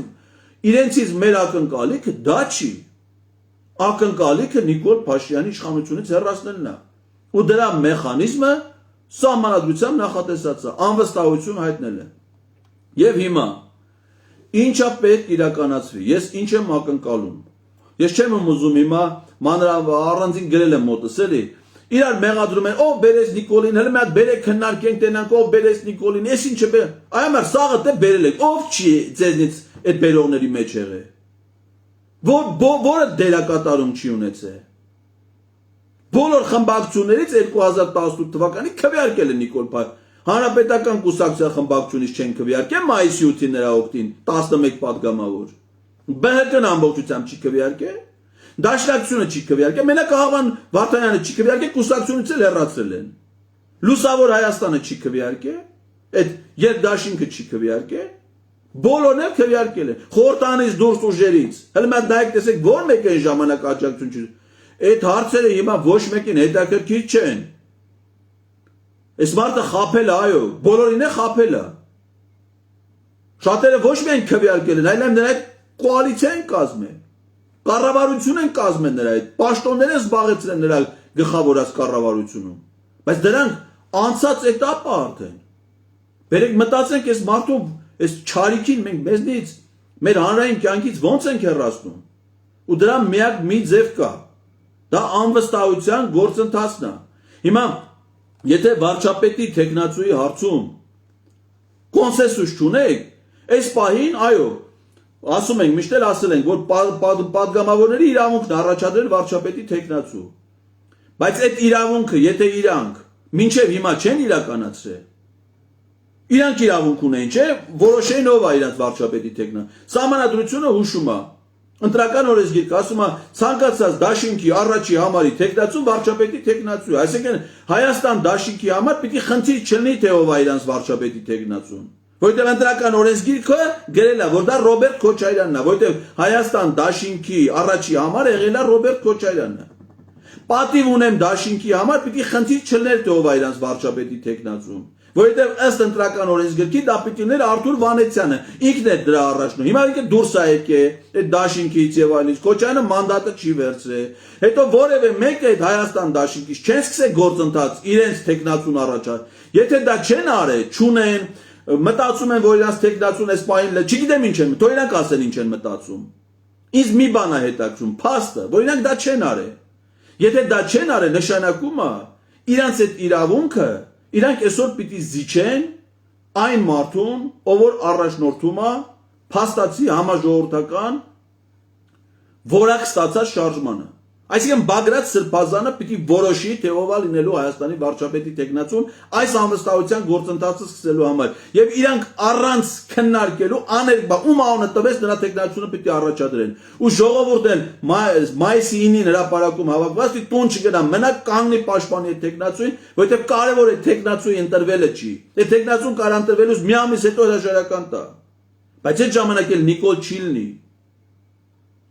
իրենցից մեր ակնկալիքը դա չի։ Ակնկալիքը Նիկոլ Փաշինյանի իշխանությունից հեռացնելն է։ Ու դրա մեխանիզմը սահմանադրությամբ նախատեսած է, անվստահություն հայտնել է։ Եվ հիմա ինչա պետք իրականացվի։ Ես ինչ եմ ակնկալում։ Ես չեմ ուզում հիմա առանձին գրել եմ մոտս էլի։ Իրար մեղադրում են, ով բերեց Նիկոլին, հələ մի հատ բերեք քննարկենք տենանք, ով բերեց Նիկոլին, ես ինչը բեր։ Այամար սաղը դե բերել եք, ով չի ձեզնից այդ բերողների մեջ եղել։ Որը դերակատարում չի ունեցել։ Բոլոր խմբակցություններից 2018 թվականի քվեարկել է Նիկոլ Փաշինյանը։ Հանրապետական կուսակցության խմբակցությունից չեն քվեարկել մայիսի 8-ին նրա օգտին 11 падգամավոր։ ԲՀԿ-ն ամբողջությամբ չի քվեարկել։ Դաշնակցությունը չի քվեարկել, մենակ Աղավան Վարդանյանը չի քվեարկել, կուսակցությունից էլ հեռացրել են։ Լուսավոր Հայաստանը չի քվեարկել, այդ երկդաշինքը չի քվեարկել, բոլորն էլ քվեարկել են։ Խորհրդանից դուրս ուժերից։ Հələ մի հատ նայեք տեսեք, որ մեկը այն ժամանակ աջակցություն չի։ Այդ հարցերը հիմա ոչ մեկին հետաքրքիր չեն։ Այս մարդը խաբել է, այո, բոլորին է խաբել է։ Շատերը ոչ միայն քվեարկել են, այլև նրա հետ կոալիցիա են կազմել։ Կառավարություն են կազմել նրա հետ, պաշտոններ են զբաղեցրել նրա գլխավորած կառավարությունում։ Բայց դրանք անցած էտապը արդեն։ Բերեք մտածենք այս մարդու, այս չարիքին մենք մեզնից, մեր հանրային կյանքից ոնց ենք հեռացնում։ Ու դրա միակ մի ձև կա։ Դա անվստահության գործընթացն է։ Հիմա եթե վարչապետի թեկնածուի հարցում կոնսենսուս չունեք, այս պահին, այո, ասում ենք, միշտ էլ ասել ենք, որ падգամավորների իրավունքն առաջադրել վարչապետի թեկնածու։ Բայց այդ իրավունքը, եթե իրանք մինչև հիմա չեն իրականացրել, իրանք իրավունք ունեն, չէ, որոշեն ով է իրանք վարչապետի թեկնածու։ Սահմանադրությունը հուշում է, ընտրական օրենսգիրքը ասում է, ցանկացած դաշինքի առաջի համարի թեկնածուն վարչապետի թեկնածու է։ Այսինքն Հայաստան դաշինքի համար պիտի խնդիր չլինի, թե ով է իրանք վարչապետի թեկնածուն։ Որտեղ ընտրական օրենսգիրքը գրել է, որ դա Ռոբերտ Քոչարյանն է, որտեղ Հայաստան դաշինքի առաջի համար եղել է Ռոբերտ Քոչարյանը։ Պատիվ ունեմ դաշինքի համար, պիտի խնդիր չլներ, թե ով է իրանք վարչապետի թեկնածուն։ Որտեղ ըստ ընտրական օրենսգրքի դա պիտի լիներ Արթուր Վանեցյանը, ինքն է դրա առաջնորդ։ Հիմա ինքը դուրս է եկել այդ դաշինքից եւ այլից, Քոչարյանը մանդատը չի վերցրել։ Հետո որևէ մեկը այդ Հայաստան դաշինքից չեն սկսել գործընթաց իրենց թեկնածուն առաջար։ Եթե դա չեն արել, չունեն, մտածում են, որ իրանք թեկնածուն էս պահին լը, չգիտեմ ինչ են, թող իրանք ասեն ինչ են մտածում։ Ինձ մի բան է հետաքրքրում, փաստը, որ իրանք դա չեն արել։ Եթե դա չեն արել, նշանակում է իրանք այդ իրավունքը իրանք այսօր պիտի զիջեն այն մարդուն, ով որ առաջնորդում է փաստացի համաժողովրդական որակ ստացած շարժմանը։ Այսինքն Բագրատ Սրբազանը պիտի որոշի, թե ով է լինելու Հայաստանի վարչապետի թեկնածուն այս անվստահության գործընթացը սկսելու համար։ Եվ իրանք առանց քննարկելու աներկբա ում անունը տվեց նրա թեկնածությունը պիտի առաջադրեն։ Ու ժողովուրդն մայիսի 9-ին հրապարակում հավաքված պիտի տուն չգնա, մենակ կանգնի պաշտպանի այդ թեկնածուին, որովհետև կարևոր է թեկնածուի ընտրվելը չի։ Այդ թեկնածուն կար ընտրվելուց մի ամիս հետո հրաժարական տա։ Բայց այդ ժամանակ էլ Նիկոլ չի լինի։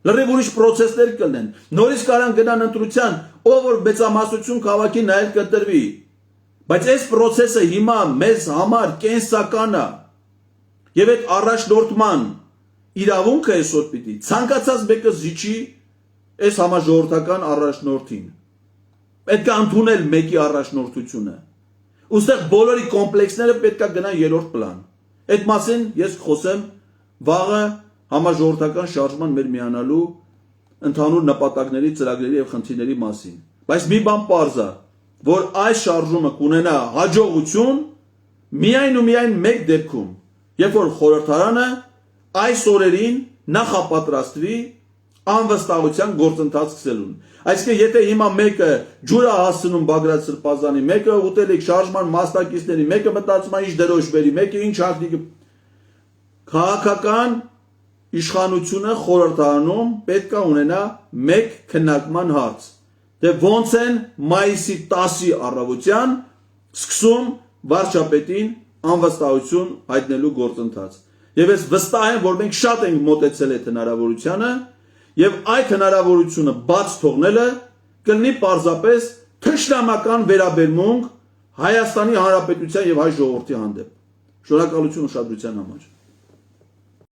Լրիվ ուրիշ պրոցեսներ կլինեն։ Նորից կարան գնան ընտրության, ով որ մեծամասնություն քաղաքի նայել կտրվի։ Բայց այս պրոցեսը հիմա մեզ համար կենսական է։ Եվ այդ առաջնորդման իրավունքը այսօր պիտի ցանկացած մեկը զիջի այս համաժողովրդական առաջնորդին։ Պետք է ընդունել մեկի առաջնորդությունը։ Ուստեղ բոլորի կոմպլեքսները պետք է գնան երրորդ պլան։ Այդ մասին ես խոսեմ վաղը համաժողովրդական շարժման մեր միանալու ընդհանուր նպատակների, ծրագրերի եւ խնդիրների մասին։ Բայց մի բան պարզ է, որ այս շարժումը կունենա հաջողություն միայն ու միայն մեկ դեպքում, երբ որ խորհրդարանը այս օրերին նախապատրաստվի անվստահության գործընթաց սկսելուն։ Այսինքն եթե հիմա մեկը ջուր է հասցնում Բագրատ Սրբազանի, մեկը ուտելիք շարժման մասնակիցների, մեկը մտածում է ինչ դրոշ բերի, մեկը ինչ հագնի, քաղաքական իշխանությունը խորհրդարանում պետք է ունենա մեկ քննարկման հարց։ Դե ոնց են մայիսի 10-ի առավոտյան սկսում վարչապետին անվստահություն հայտնելու գործընթաց։ Եվ ես վստահ եմ, որ մենք շատ ենք մոտեցել այդ հնարավորությանը, եւ այդ հնարավորությունը բաց թողնելը կլինի պարզապես թշնամական վերաբերմունք Հայաստանի Հանրապետության եւ հայ ժողովրդի հանդեպ։ Շնորհակալություն ուշադրության համար։